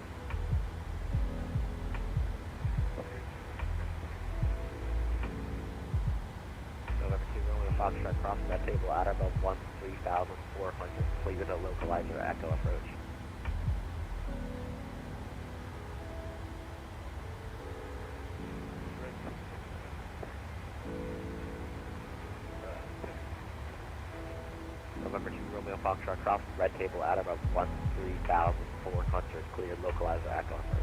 November 2, Romeo Foxtrot, cross red table at above 13,400, please at a localizer echo approach. November 2, Romeo Foxtrot, cross red table at above 13,400, clear localizer echo approach.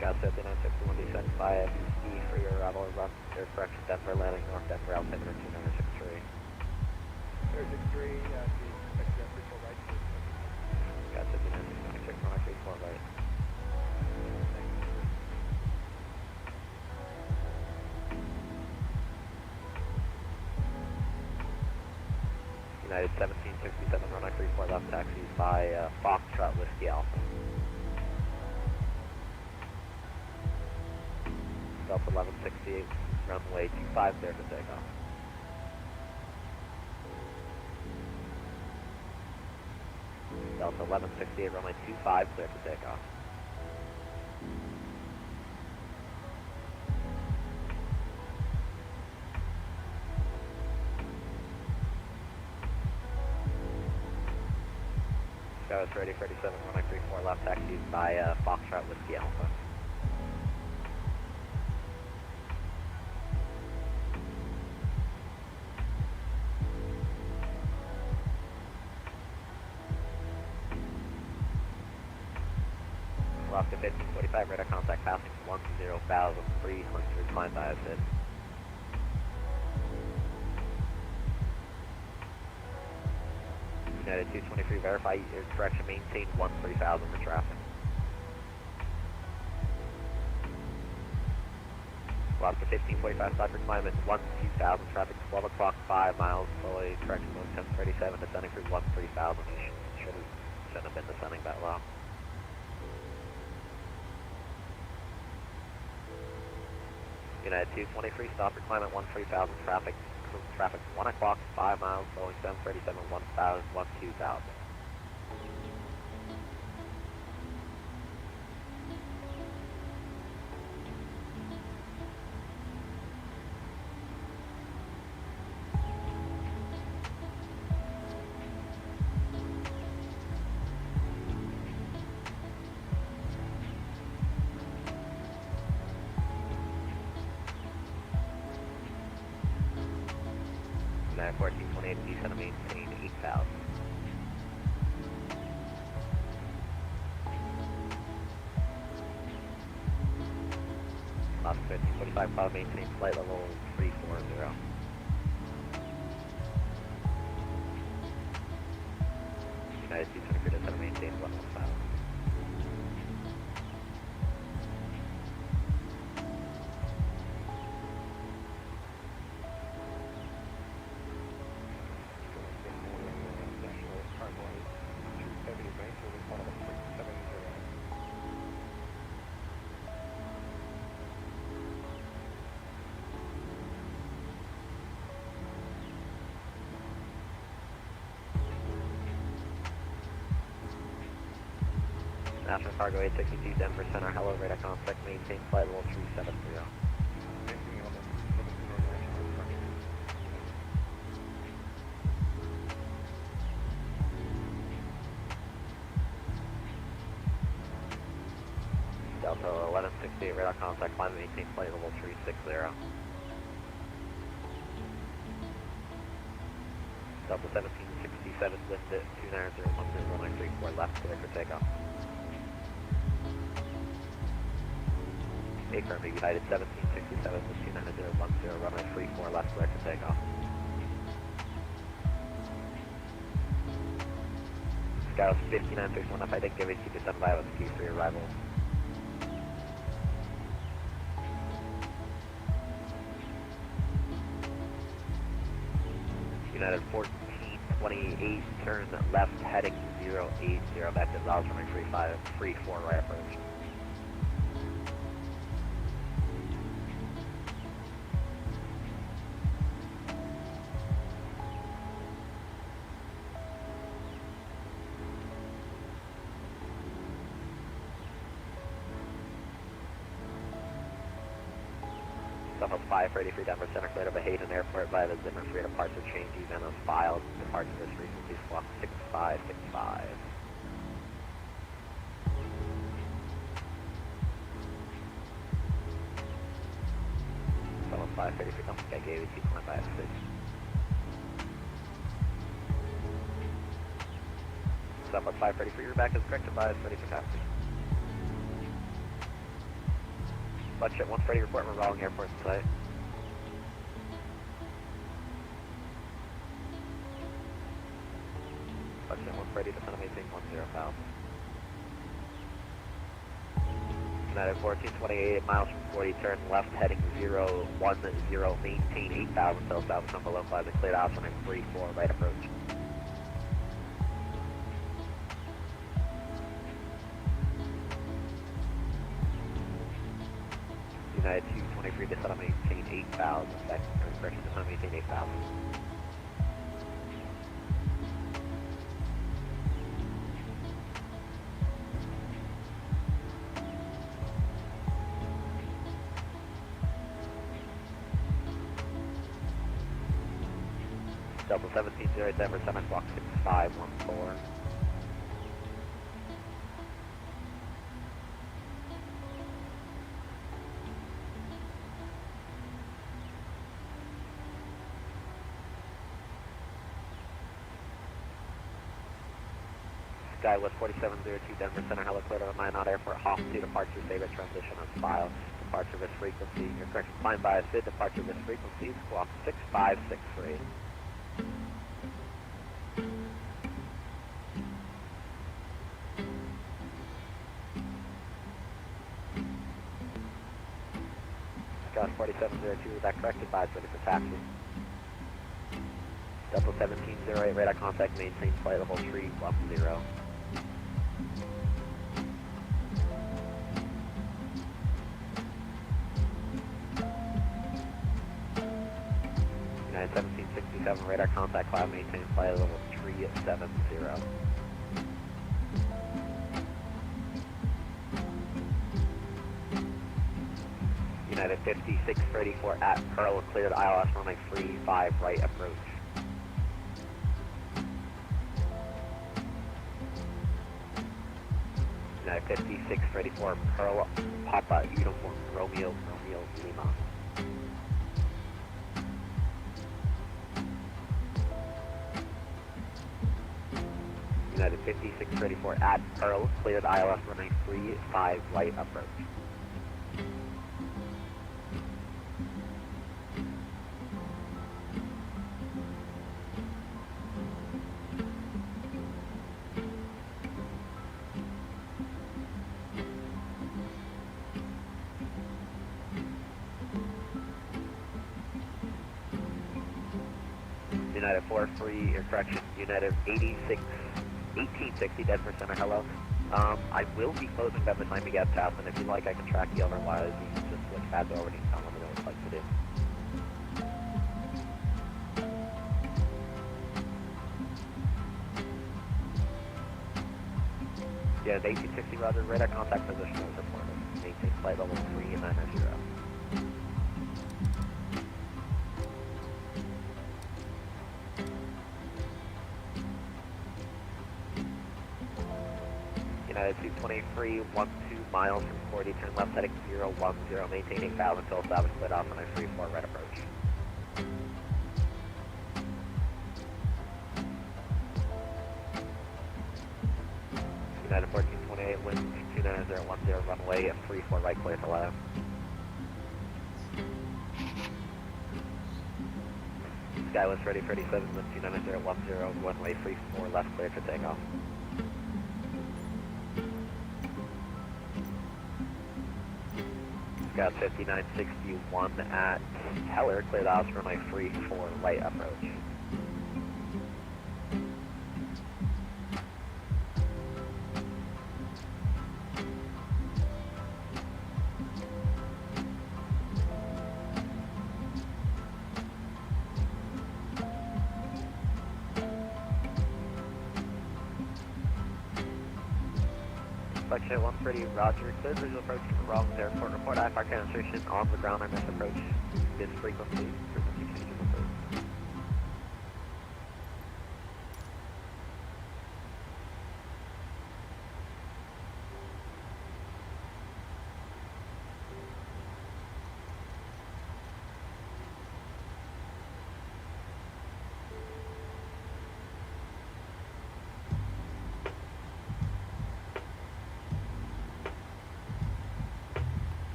Got 5961 descent via BC for your arrival and run your correction Denver landing North Denver altimeter 2963. 063, expect that free right. Got 5961 runway 34 right. United 1767 runway 34 left taxi by Foxtrot Whiskey Alpha. Delta 1168, runway 25 there to take off. Delta 1168, runway 25 clear to take off. Skywest ready for 87, runway 34 left taxi by Foxtrot Whiskey Alpha. Alaska 1545, radar contact passing 10,300, climb by ISID. United 223, verify your correction, maintain 13,000 for traffic. Alaska 1545, stop your climb at 12,000, traffic 12 o'clock, 5 miles, slowly, correction mode 1037, descending through 13,000, shouldn't have been descending that low. United 223, stop your climb at 13,000, traffic 1 o'clock, 5 miles, Boeing 737, 12,000. United 1428, descend and maintain 8,000. Alaska 1545, cloud maintain flight level 340. United 223, descend and maintain level 1,000. National Cargo 862 Denver Center, hello, radar contact, maintain flight level 370. Delta 1168 radar contact, climb maintain flight level 360. Delta 1767, lift it 29010, left, clear for takeoff. Affirm, United 1767, lift 29010, runway 34, left, clear for takeoff. Skyos 5961, if I didn't give it, you can send by with the key for your arrival. United 1428, turn left heading 080, back to Zals runway 34, right approach. Southwest 5 ready for Denver Center, cleared over Hayden Airport by the Zimmer free departure change, even on files, departure this frequency, squawk 6565. Southwest 5 ready for Denver, I gave it to you, climb by a 6. Southwest 5 ready for your back is corrected by ready for taxi. Budget 1 Freddy, report we're wrong airport site. Budget 1 Freddy, descend and maintain 10,000. United 1428, miles from 40, turn left heading 010, maintain 8,000 till south, some below flies and cleared out, running 34, right approach. United 223, descend and maintain 8,000. Back to correction, descend and maintain 8,000. Delta 1708 Denver Center, clock 6514. Skywest 4702 Denver Center, hello, cleared over Minot Airport, Hawk 2, departure, favorite transition on file, departure risk frequency, your correction, climb by a SID, departure risk frequency, squawk 6563. Skywest 4702, that corrected by ready for taxi. Delta 1708, radar contact, maintain flight level 310. United 1767, radar contact, cloud, maintain flight level 370. United 5634 at Pearl, cleared ILS runway 35, right approach. United 5634 Pearl, Papa Uniform, Romeo Lima. United 5634 at Pearl, cleared ILS runway 35, right approach. United 43, your correction, United 1860 Denver Center, hello. I will be closing by the time we get past, and if you'd like, I can track you, otherwise you can just switch pads over and you can tell me what you'd like to do. Yeah, 1860 Roger, radar contact position is reported. Maintain flight level 390. United 223, 12 miles from 40, turn left heading 010, maintain 8,000 until established split off on a 3-4 right approach. United 1428, wind 29010, runway 34 right, clear to land. Skywest ready for 87, wind 29010, runway 34 left, clear for takeoff. Scout 5961 at Heller, clear the house runway 34 right approach. Flight 130, roger, clear visual approach to the wrong airport. Report IFR demonstration on the ground on this approach. This frequency changes approved.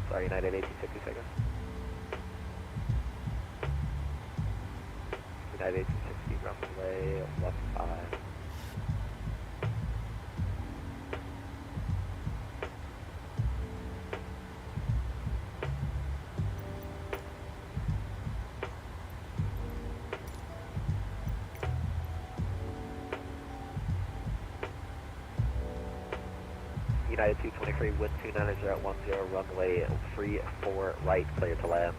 Sorry, United 1860 seconds. United 1860, runway 15. United 223, wind 29010, runway 34 right, clear to land.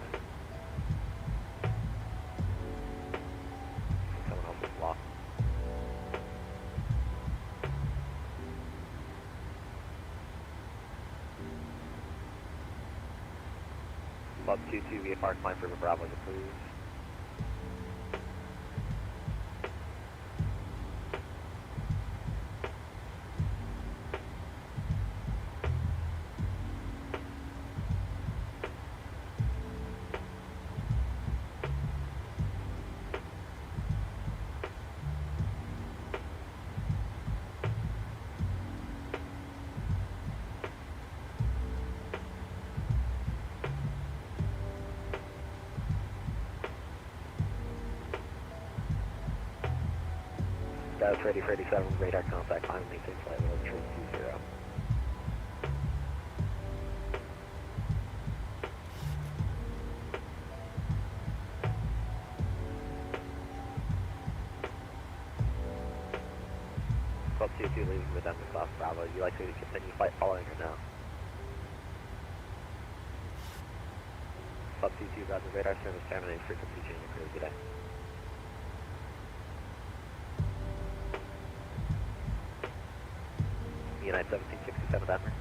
Someone else is lost. Club 22 VFR climb for Bravo is approved. That's ready for 87, radar contact, climb, maintain flight level 320. Club 22 leaving with them to South Bravo. Would you like to continue flight following or no? Club 22, Roger, radar service terminated, frequency change approved. Good day. United 1767 Denver.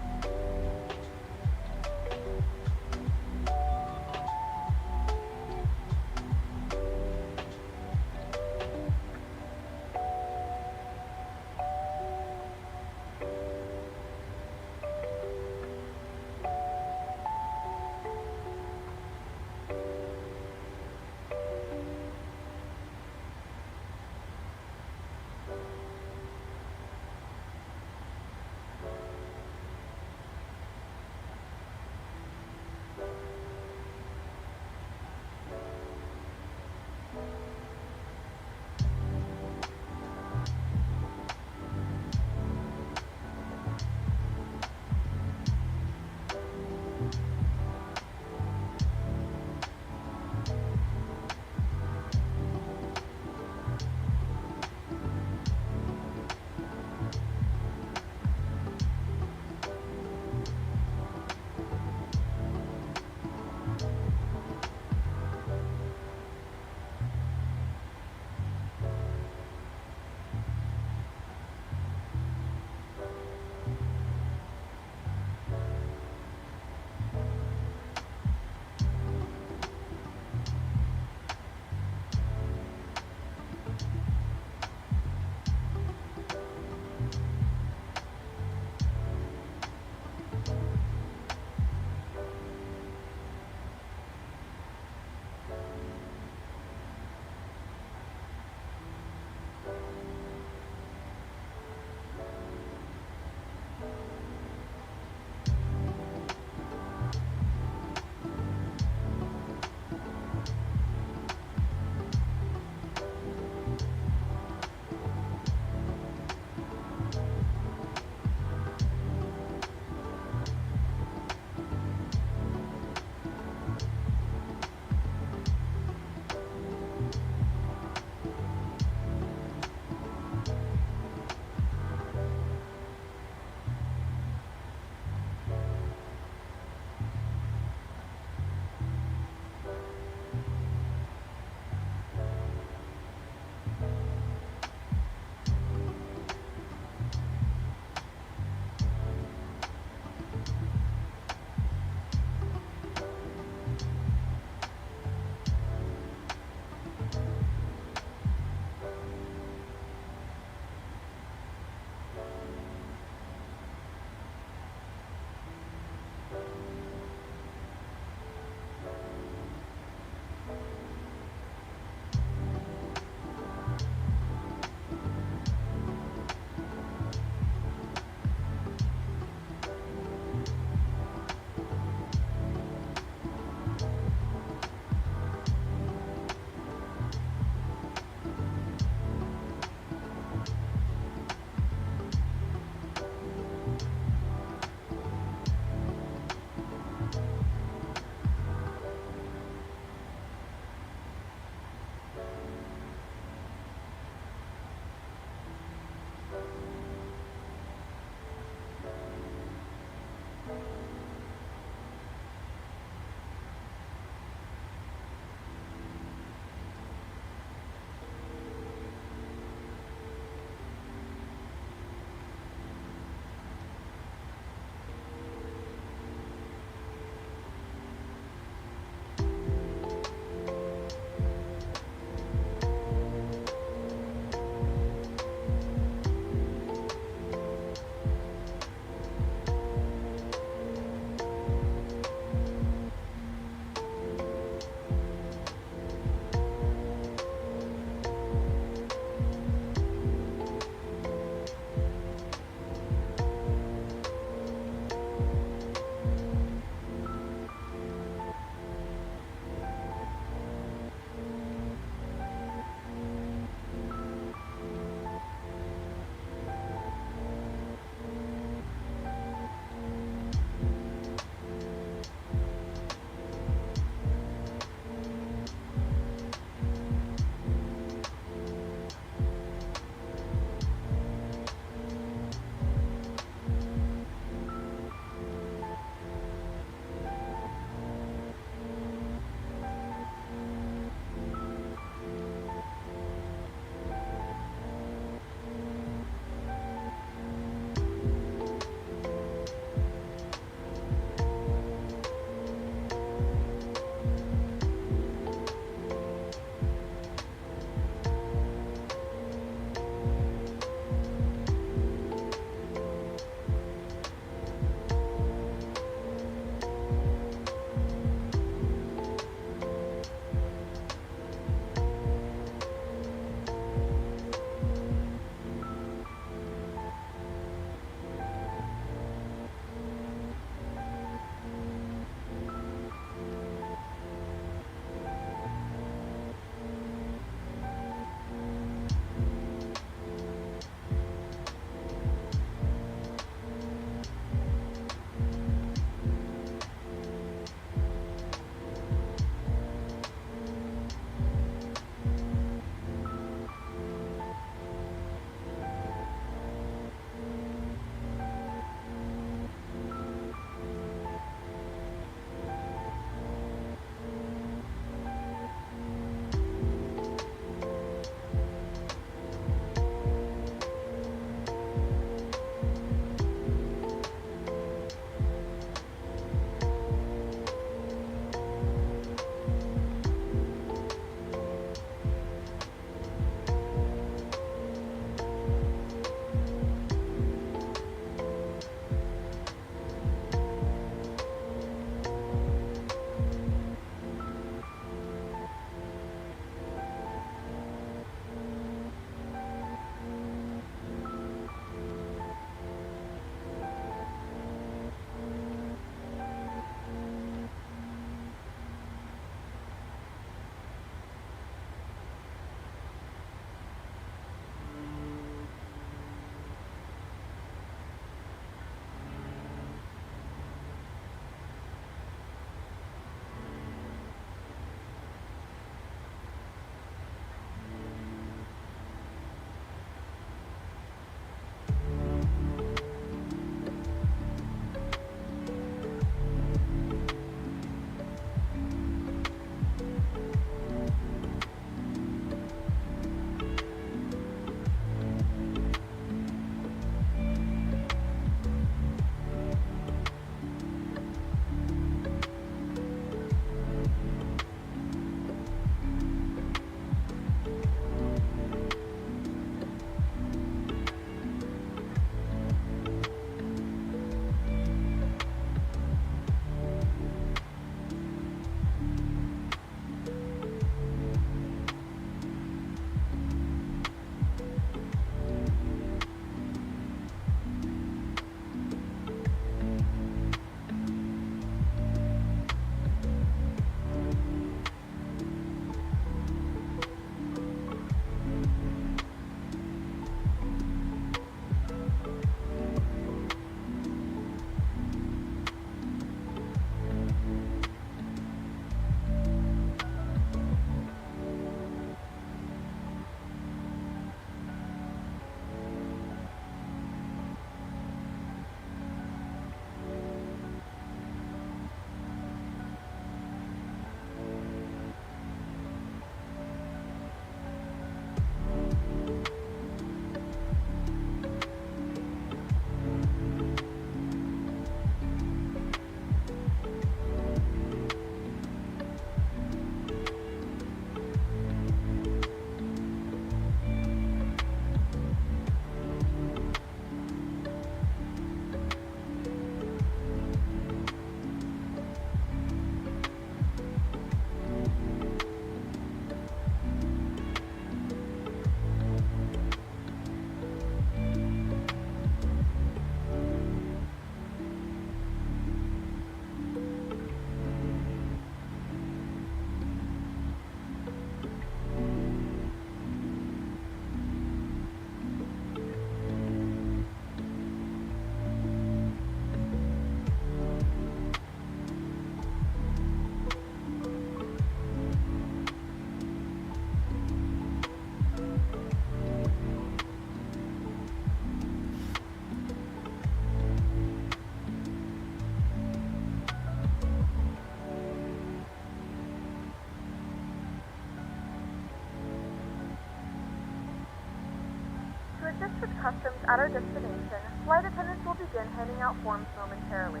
customs at our destination, flight attendants will begin handing out forms momentarily.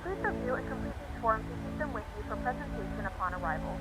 Please review and complete these forms and keep them with you for presentation upon arrival.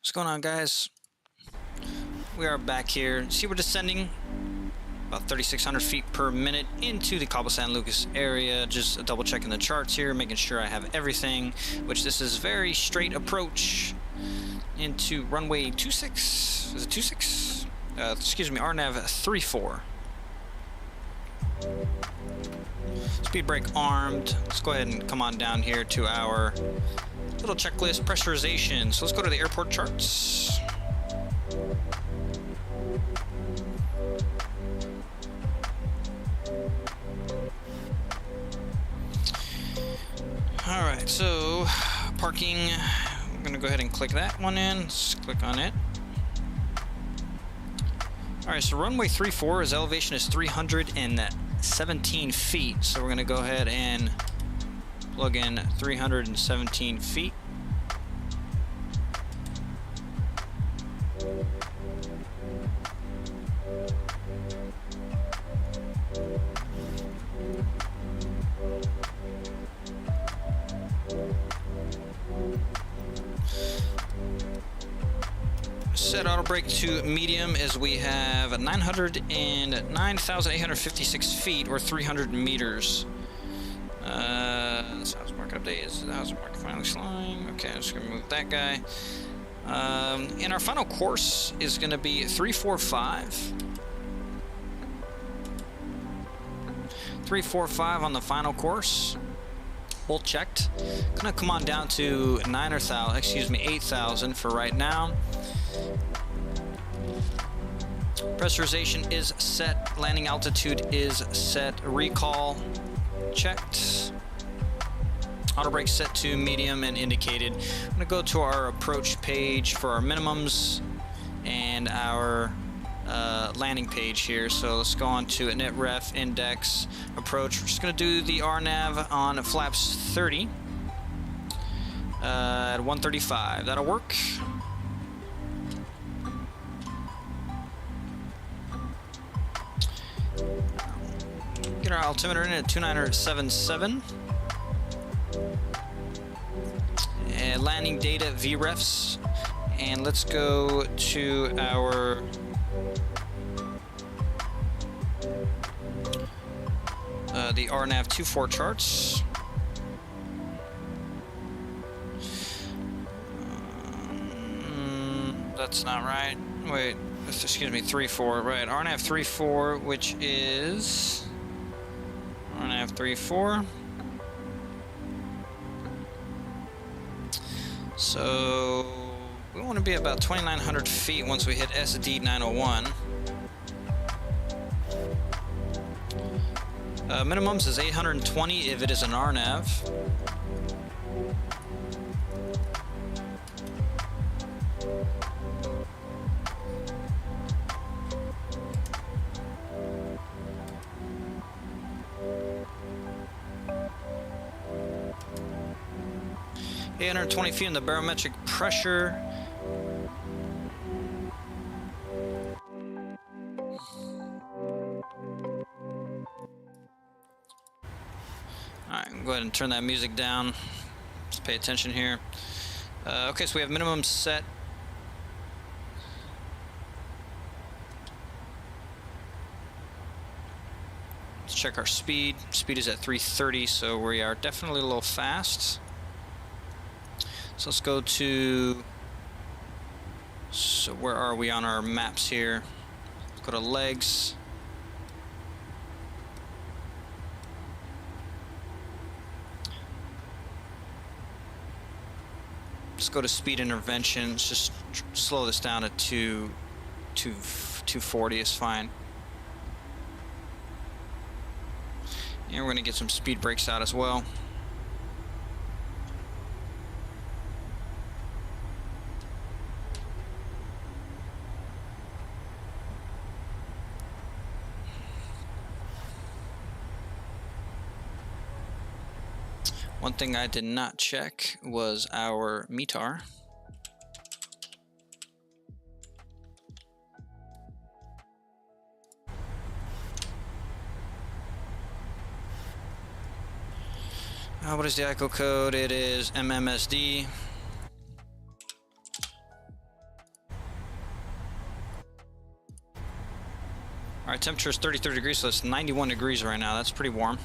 What's going on, guys? We are back here. See, we're descending about 3,600 feet per minute into the Cabo San Lucas area. Just double checking the charts here, making sure I have everything, which this is very straight approach into runway 26. Is it 26? Excuse me, RNAV 34. Speed brake armed. Let's go ahead and come on down here to our little checklist pressurization. So let's go to the airport charts. All right, so parking, I'm gonna go ahead and click that one in. Let's click on it. All right, so runway 34, his elevation is 300 and 317 feet. So we're gonna go ahead and plug in 317 feet. Set auto brake to medium as we have 909,856 feet or 300 meters. This house market update is the house market finally slowing. Okay, I'm just gonna move that guy. And our final course is gonna be 345. 345 on the final course. Both checked. Gonna come on down to 8,000 for right now. Pressurization is set, landing altitude is set, recall checked. Auto brake set to medium and indicated. I'm gonna go to our approach page for our minimums and our landing page here. So let's go on to init ref index approach. We're just gonna do the RNAV on flaps 30 at 135. That'll work. Get our altimeter in at 2977. And landing data VREFs. And let's go to our the RNAV 24 charts. That's not right. Wait, excuse me, 3-4. Right, RNAV 3-4, which is RNAV 3-4. So we want to be about 2,900 feet once we hit SD 901. Minimums is 820 if it is an RNAV. $820 feet in the barometric pressure. Alright, go ahead and turn that music down. Just pay attention here. Okay, so we have minimum set. Let's check our speed. Speed is at 330, so we are definitely a little fast. So let's go to, so where are we on our maps here? Let's go to legs. Let's go to speed intervention. Let's just slow this down to 240 is fine. And we're gonna get some speed brakes out as well. One thing I did not check was our METAR. What is the ICO code? It is MMSD. All right, temperature is 33 degrees, so it's 91 degrees right now. That's pretty warm.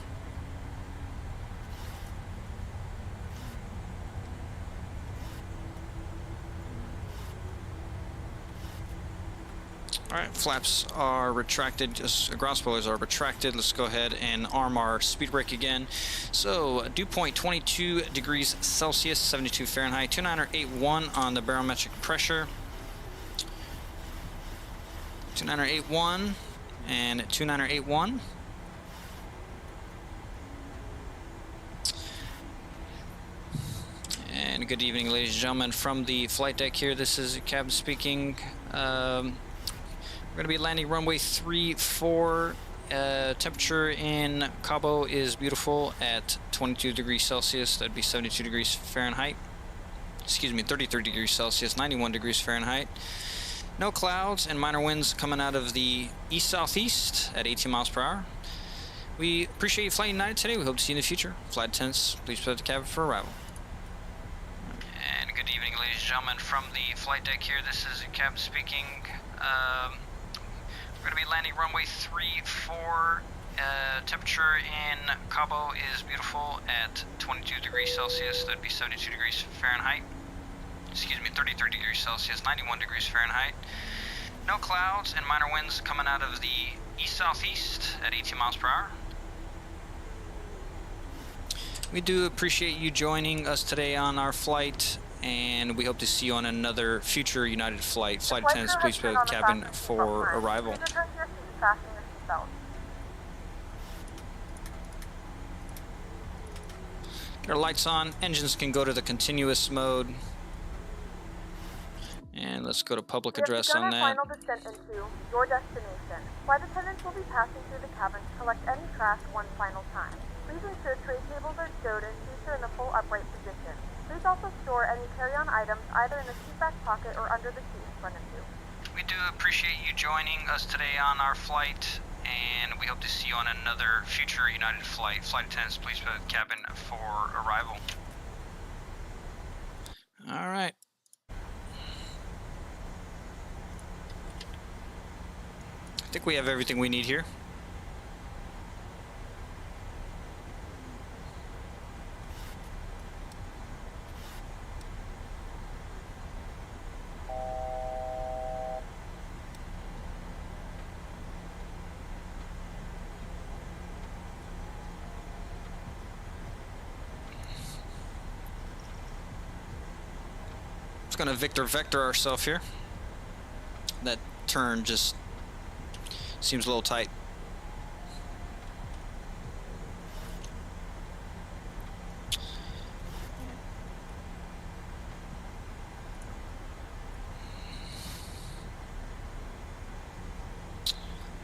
Alright, flaps are retracted, just ground spoilers are retracted. Let's go ahead and arm our speed brake again. So, dew point 22 degrees Celsius, 72 Fahrenheit, 29081 on the barometric pressure. 29081 and 29081. And good evening, ladies and gentlemen, from the flight deck here. This is Captain speaking. We're going to be landing runway 34 Temperature in Cabo is beautiful at 22 degrees Celsius. That'd be 72 degrees Fahrenheit. Excuse me, 33 degrees Celsius, 91 degrees Fahrenheit. No clouds and minor winds coming out of the east-southeast at 18 miles per hour. We appreciate you flying United today. We hope to see you in the future. Flight attendants, please prepare the cabin for arrival. And good evening, ladies and gentlemen, from the flight deck here. This is the captain speaking. We're going to be landing runway 34. Temperature in Cabo is beautiful at 22 degrees Celsius. That'd be 72 degrees Fahrenheit. Excuse me, 33 degrees Celsius, 91 degrees Fahrenheit. No clouds and minor winds coming out of the east-southeast at 18 miles per hour. We do appreciate you joining us today on our flight, and we hope to see you on another future United flight. Flight attendants, please prepare the cabin for arrival. Please return to your seats, fasten your seatbelt. Get our lights on. Engines can go to the continuous mode. And let's go to public address on that. We have begun our final descent into your destination. Flight attendants will be passing through the cabin to collect any trash one final time. Please ensure tray tables are stowed and seats are in a full upright position. Please also store any carry-on items either in the seat back pocket or under the seat in front of you. We do appreciate you joining us today on our flight, and we hope to see you on another future United flight. Flight attendants, please prepare the cabin for arrival. All right. I think we have everything we need here. Just gonna vector ourselves here. That turn just seems a little tight.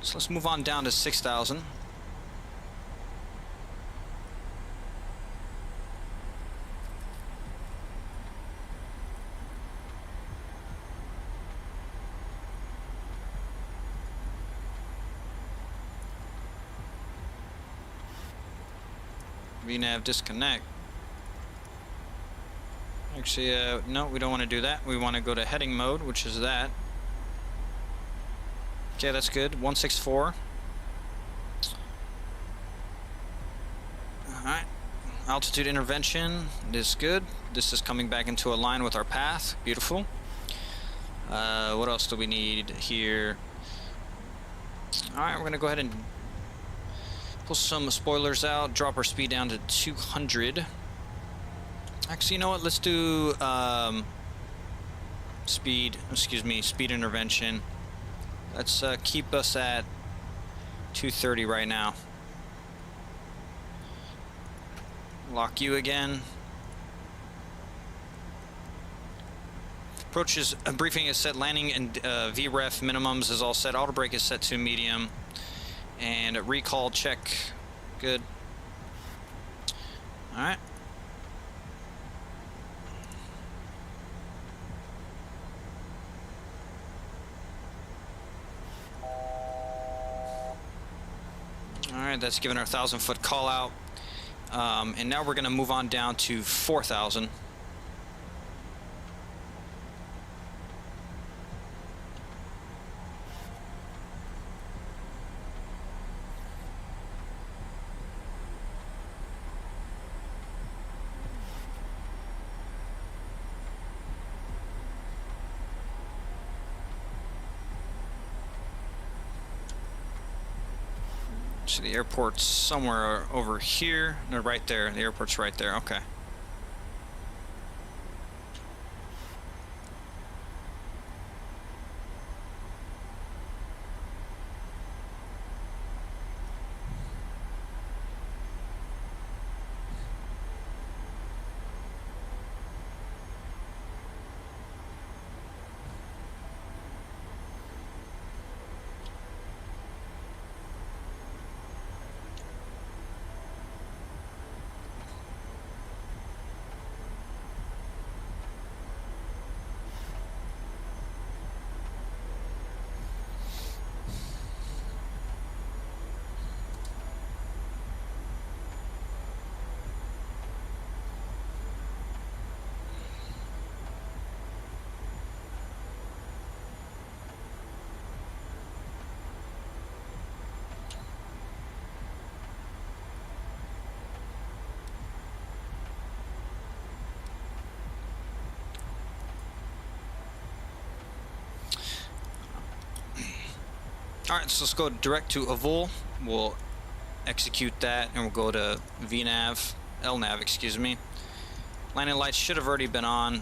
So let's move on down to 6,000. VNAV disconnect. Actually, no, we don't want to do that. We want to go to heading mode, which is that. Okay, that's good. 164. Alright. Altitude intervention is good. This is coming back into a line with our path. Beautiful. What else do we need here? Alright, we're going to go ahead and pull some spoilers out, drop our speed down to 200. Actually, you know what? Let's do speed intervention. Let's keep us at 230 right now. Lock you again. Approach is briefing is set. Landing and VREF minimums is all set. Auto brake is set to medium. And recall check. Good. Alright. Alright, that's given our 1,000-foot call out. And now we're going to move on down to 4,000. So the airport's somewhere over here. No, right there. The airport's right there. Okay. All right, so let's go direct to Avul. We'll execute that, and we'll go to VNav, LNav, excuse me. Landing lights should have already been on.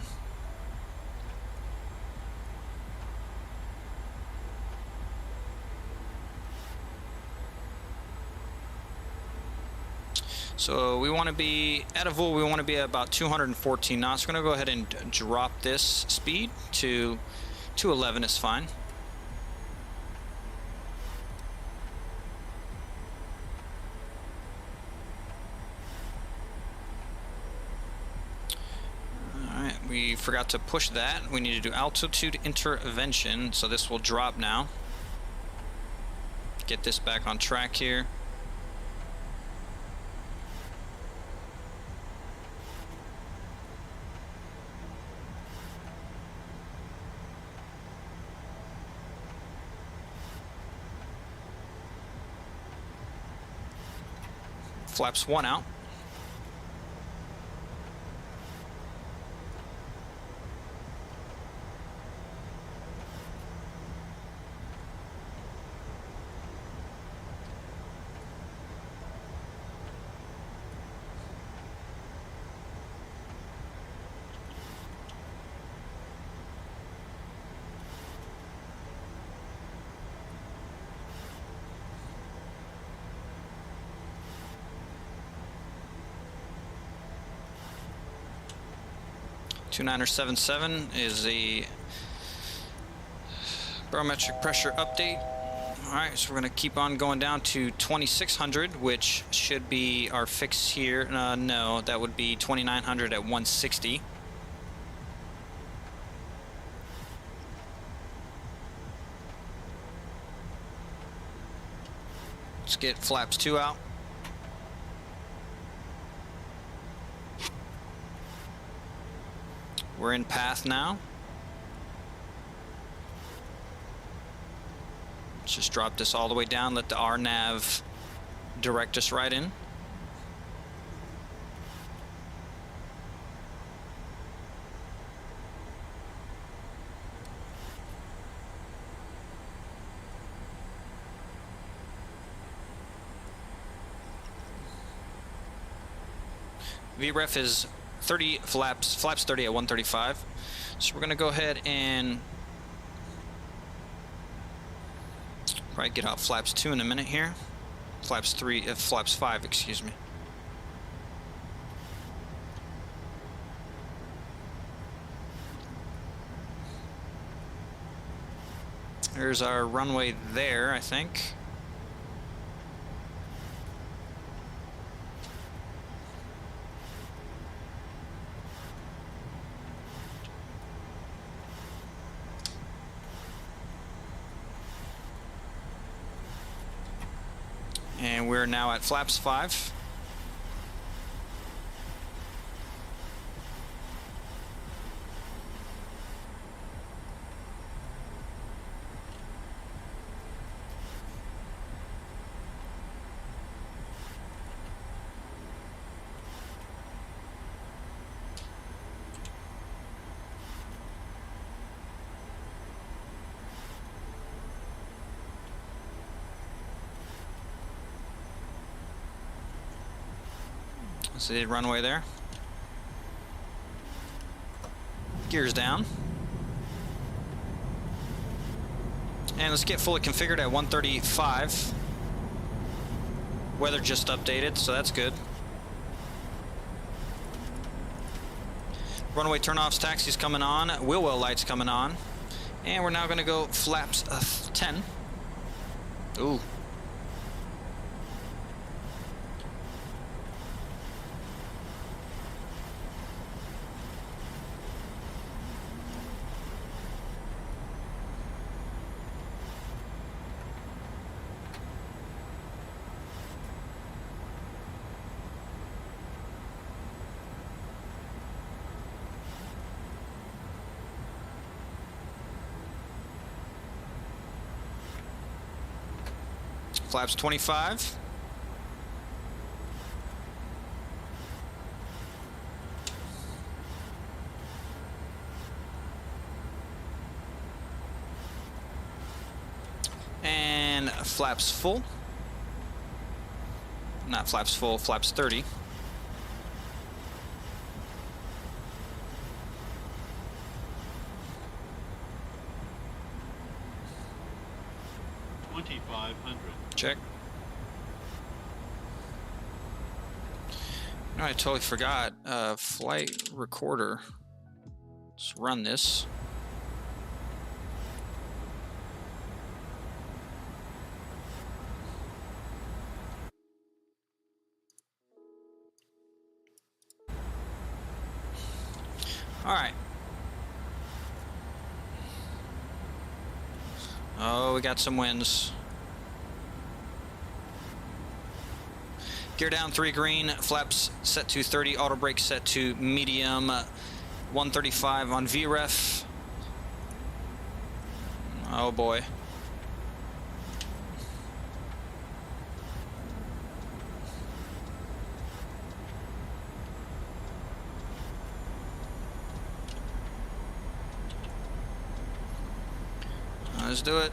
So we want to be at Avul. We want to be at about 214 knots. We're going to go ahead and drop this speed to 211 is fine. We forgot to push that. We need to do altitude intervention, so this will drop now. Get this back on track here. Flaps 1 out. Niner 77 is the barometric pressure update. All right, so we're going to keep on going down to 2600, which should be our fix here. No, that would be 2900 at 160. Let's get flaps 2 out. We're in path now. Let's just drop this all the way down, let the RNAV direct us right in. VREF is 30 flaps 30 at 135. So we're gonna go ahead and probably get out flaps 2 in a minute here. Flaps 5, excuse me. There's our runway there, I think. And we're now at flaps 5. See the runway there. Gears down. And let's get fully configured at 135. Weather just updated, so that's good. Runway turnoffs, taxis coming on, wheel well lights coming on. And we're now going to go flaps 10. Ooh. Flaps 25. And and flaps full. Not flaps full, flaps 30. Check. No, I totally forgot. Flight recorder. Let's run this. All right. Oh, we got some winds. Gear down 3 green, flaps set to 30, auto brake set to medium, 135 on VREF. Oh boy. Let's do it.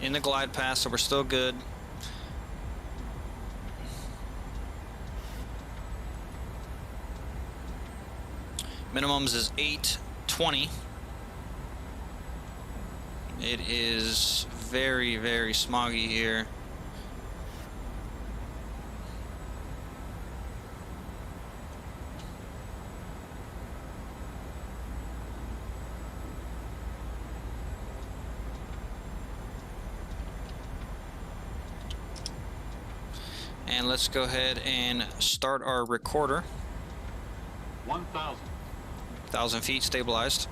In the glide path, so we're still good. Minimums is 820. It is very, very smoggy here. And let's go ahead and start our recorder. 1,000 feet stabilized.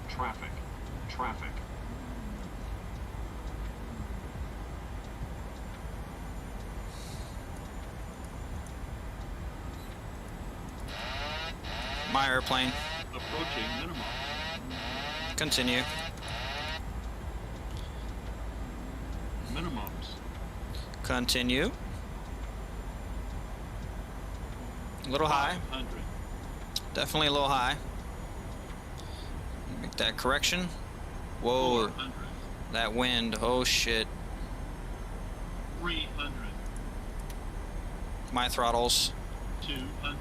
Traffic. My airplane. Approaching minimum. Continue. Minimums. Continue. A little high. 500. Definitely a little high. Make that correction. Whoa. 400. That wind. Oh shit. 300. My throttles. 200.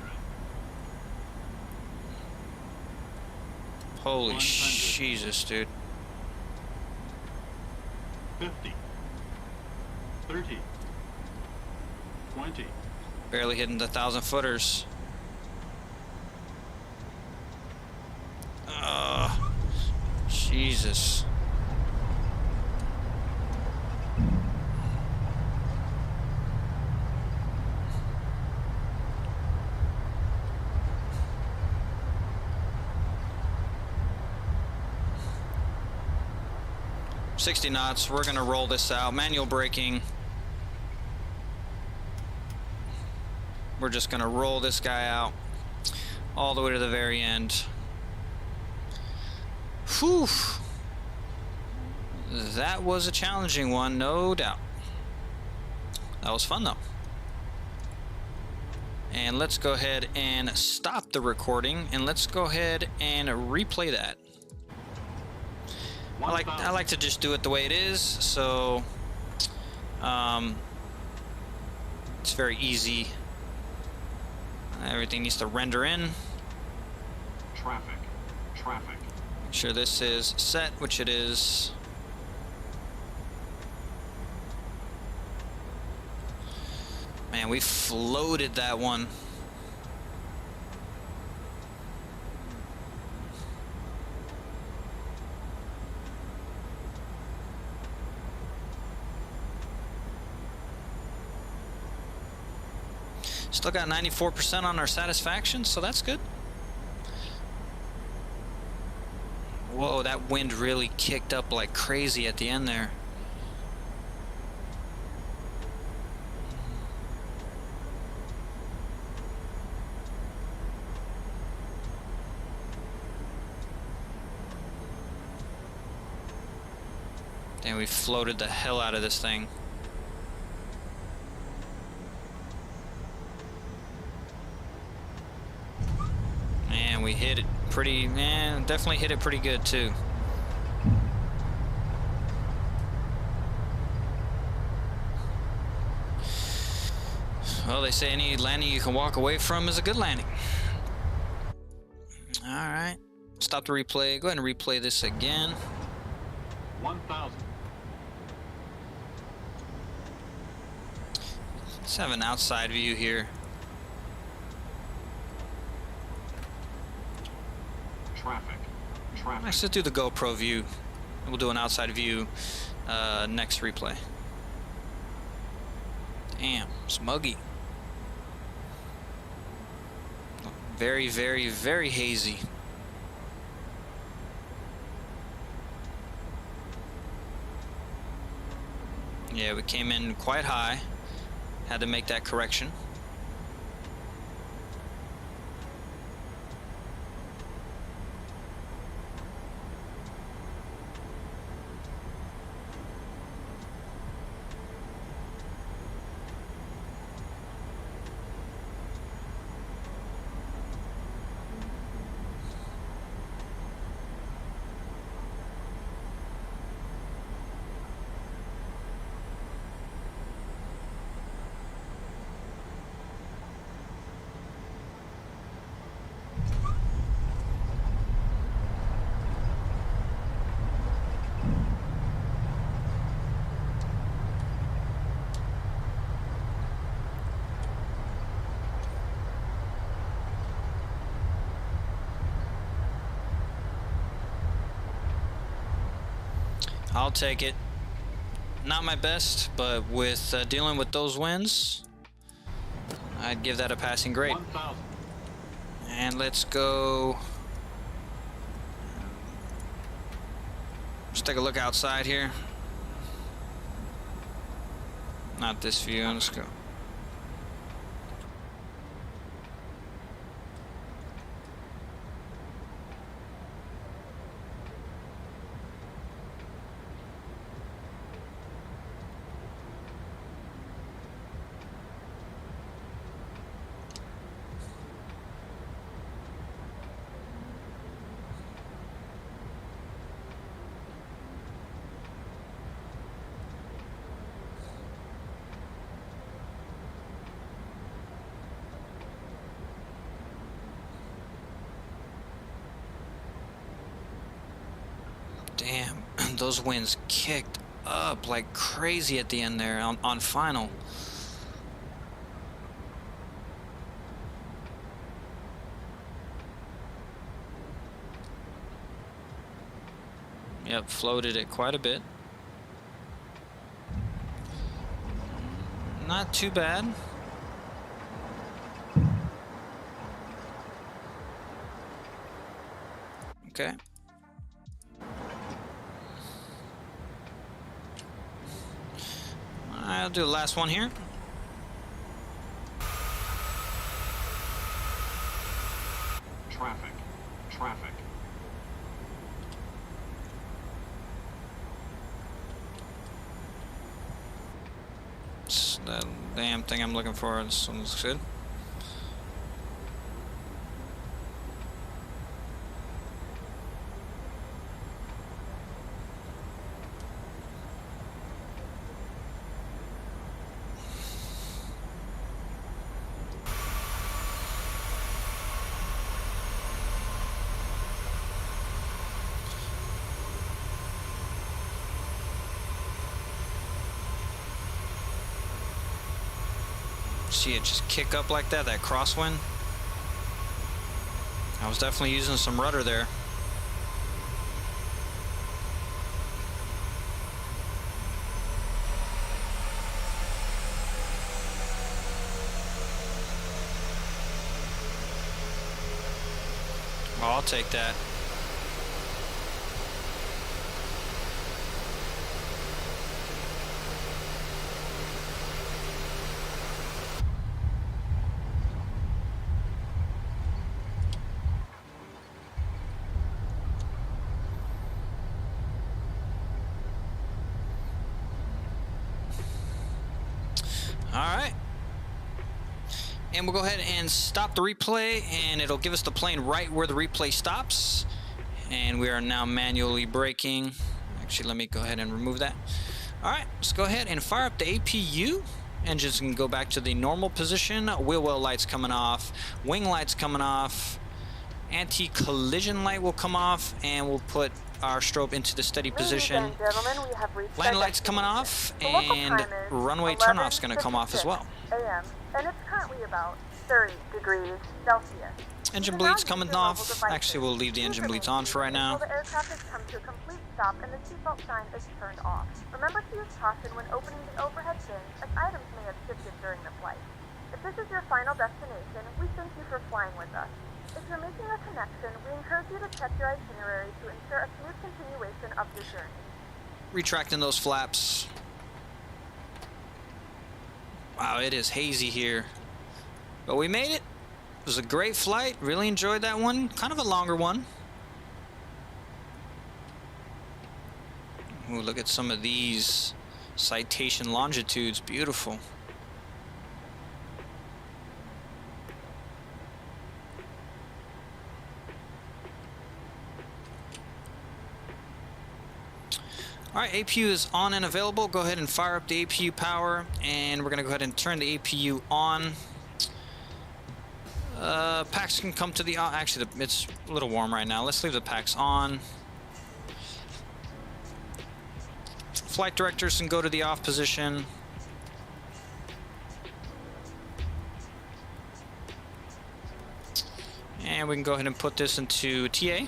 Holy 100. Jesus, dude. 50. 30. 20. Barely hitting the 1,000 footers. Jesus. $60 knots. We're gonna roll this out. Manual braking. We're just gonna roll this guy out all the way to the very end. Whew. That was a challenging one, no doubt. That was fun though. And let's go ahead and stop the recording and let's go ahead and replay that. I like to just do it the way it is, so it's very easy. Everything needs to render in. Traffic. Make sure this is set, which it is. Man, we floated that one. Still got 94% on our satisfaction, so that's good. Whoa, that wind really kicked up like crazy at the end there. And we floated the hell out of this thing. And we hit it pretty, definitely hit it pretty good too. Well, they say any landing you can walk away from is a good landing. All right, stop the replay. Go ahead and replay this again. 1,000. Let's have an outside view here. Traffic. Traffic. Let's just do the GoPro view. We'll do an outside view next replay. Damn, smuggy. Very, very, very hazy. Yeah, we came in quite high. Had to make that correction. I'll take it. Not my best, but with dealing with those winds, I'd give that a passing grade. 1,000. And let's go. Let's take a look outside here. Not this view. Let's go. Damn, those winds kicked up like crazy at the end there on final. Yep, floated it quite a bit. Not too bad. Okay. I'll do the last one here. Traffic. Traffic. It's the damn thing I'm looking for. This one looks good. See it just kick up like that crosswind. I was definitely using some rudder there. Oh, I'll take that. right. And we'll go ahead and stop the replay, and it'll give us the plane right where the replay stops. And we are now manually braking. Actually, let me go ahead and remove that. All right, let's go ahead and fire up the APU. Engines can go back to the normal position. Wheel well lights coming off. Wing lights coming off. Anti-collision light will come off, and we'll put our strobe into the steady position. Ladies and gentlemen, we have reached Landing our lights coming off, destination. The local and time is runway turnoff's going to come off as 11:56 well. a.m. and it's currently about 30 degrees Celsius. Engine You can bleeds now coming use your mobile off. devices. Actually, we'll leave the Please engine bleeds remain on for right seated now. until the aircraft has come to a complete stop and the seatbelt sign is turned off. Remember to use caution when opening the overhead bins, as items may have shifted during the flight. If this is your final destination, we thank you for flying with us. If you're making a connection, we encourage you to check your itinerary to ensure a smooth continuation of your journey. Retracting those flaps. Wow, it is hazy here. But we made it. It was a great flight. Really enjoyed that one. Kind of a longer one. Ooh, look at some of these citation longitudes. Beautiful. All right, APU is on and available. Go ahead and fire up the APU power, and we're gonna go ahead and turn the APU on. Packs can come to the, actually it's a little warm right now. Let's leave the packs on. Flight directors can go to the off position. And we can go ahead and put this into TA.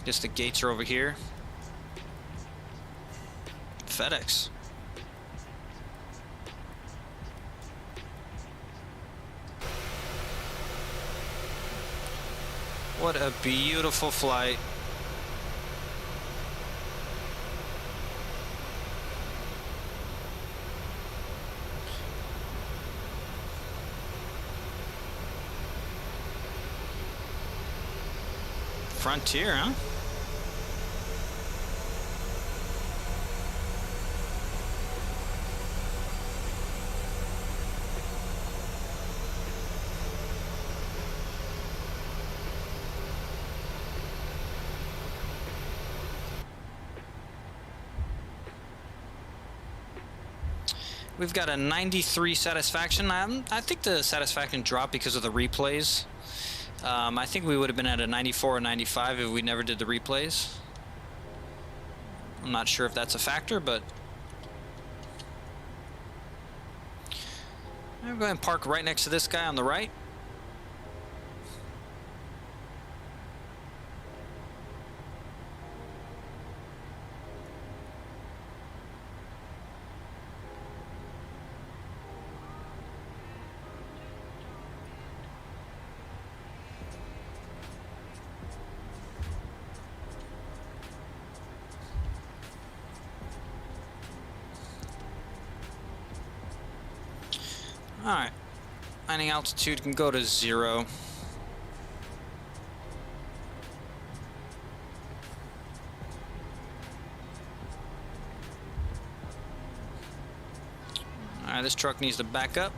Guess the gates are over here. FedEx. What a beautiful flight. Frontier, huh? We've got a 93 satisfaction. I think the satisfaction dropped because of the replays. I think we would have been at a 94 or 95 if we never did the replays. I'm not sure if that's a factor, but I'm going to go ahead and park right next to this guy on the right. Alright, landing altitude can go to 0. Alright, this truck needs to back up.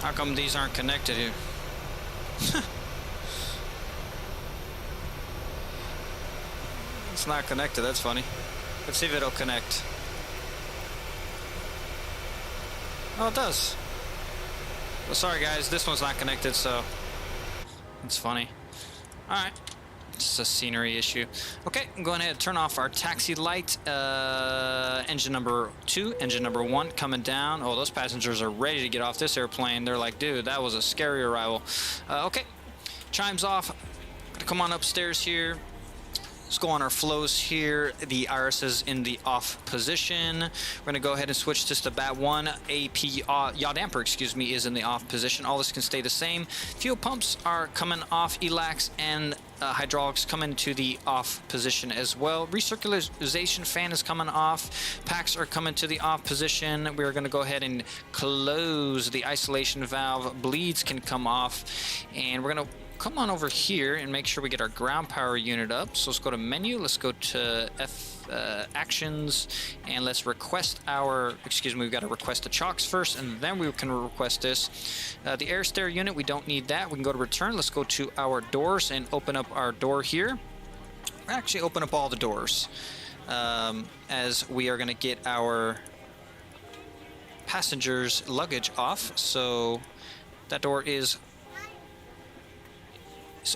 How come these aren't connected here? It's not connected, that's funny. Let's see if it'll connect. Oh, it does. Well, sorry guys, this one's not connected, so it's funny. All right. It's a scenery issue. Okay, I'm going ahead and turn off our taxi light. Engine number 2, engine number 1 coming down. Oh, those passengers are ready to get off this airplane. They're like, dude, that was a scary arrival. Okay, chimes off. Gonna come on upstairs here. Let's go on our flows here. The IRS is in the off position. We're gonna go ahead and switch this to BAT 1. AP yaw damper, excuse me, is in the off position. All this can stay the same. Fuel pumps are coming off. ELACs and hydraulics come into the off position as well. Recirculation fan is coming off. Packs are coming to the off position. We're gonna go ahead and close the isolation valve. Bleeds can come off, and we're gonna come on over here and make sure we get our ground power unit up. So let's go to menu, let's go to actions, and let's request our, excuse me, we've got to request the chocks first, and then we can request this. The air stair unit, we don't need that. We can go to return. Let's go to our doors and open up our door here. Actually open up all the doors, as we are going to get our passengers luggage off. So that door is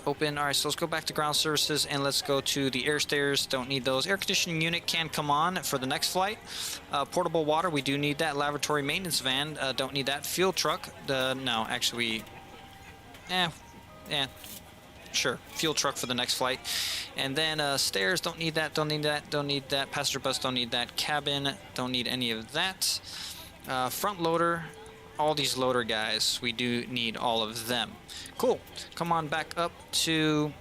open. All right, so let's go back to ground services and let's go to the air stairs. Don't need those. Air conditioning unit can come on for the next flight. Portable water, we do need that. Laboratory maintenance van, don't need that. Fuel truck, no, actually, sure, fuel truck for the next flight. And then stairs, don't need that, don't need that, don't need that. Passenger bus, don't need that. Cabin, don't need any of that. Front loader, all these loader guys, we do need all of them. Cool. Come on back up to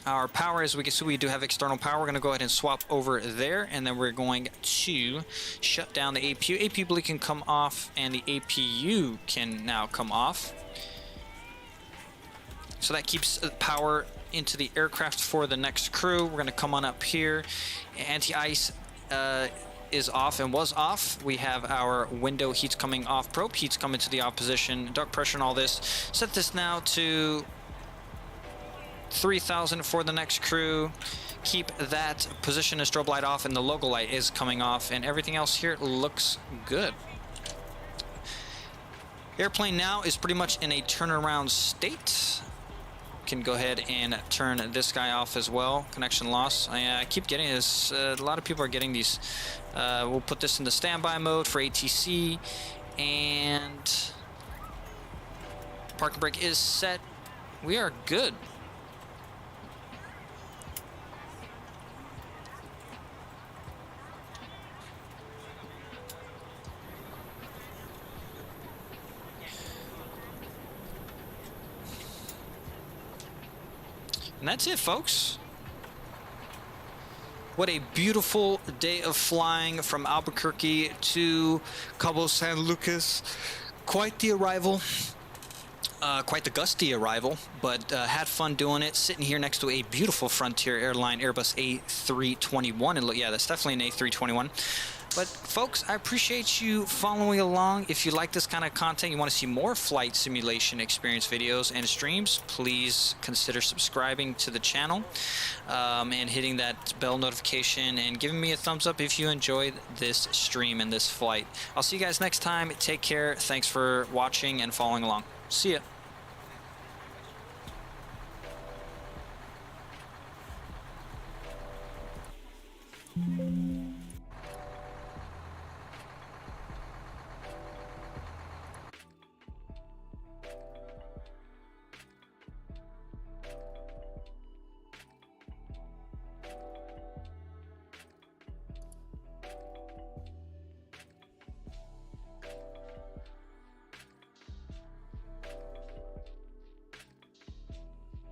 our power. As we can see, we do have external power. We're going to go ahead and swap over there, and then we're going to shut down the APU. APU bleed can come off, and the APU can now come off. So that keeps power into the aircraft for the next crew. We're going to come on up here. Anti-ice is off and was off. We have our window heats coming off, probe heats coming to the off position, duct pressure and all this. Set this now to 3,000 for the next crew. Keep that position and strobe light off, and the logo light is coming off, and everything else here looks good. Airplane now is pretty much in a turnaround state. Can go ahead and turn this guy off as well. Connection loss. I keep getting this. A lot of people are getting these. We'll put this in the standby mode for ATC, and parking brake is set. We are good. And that's it, folks. What a beautiful day of flying from Albuquerque to Cabo San Lucas. Quite the arrival. Quite the gusty arrival, but had fun doing it. Sitting here next to a beautiful Frontier Airline Airbus A321. And yeah, that's definitely an A321. But folks, I appreciate you following along. If you like this kind of content, you want to see more flight simulation experience videos and streams, please consider subscribing to the channel and hitting that bell notification and giving me a thumbs up if you enjoyed this stream and this flight. I'll see you guys next time. Take care. Thanks for watching and following along. See ya.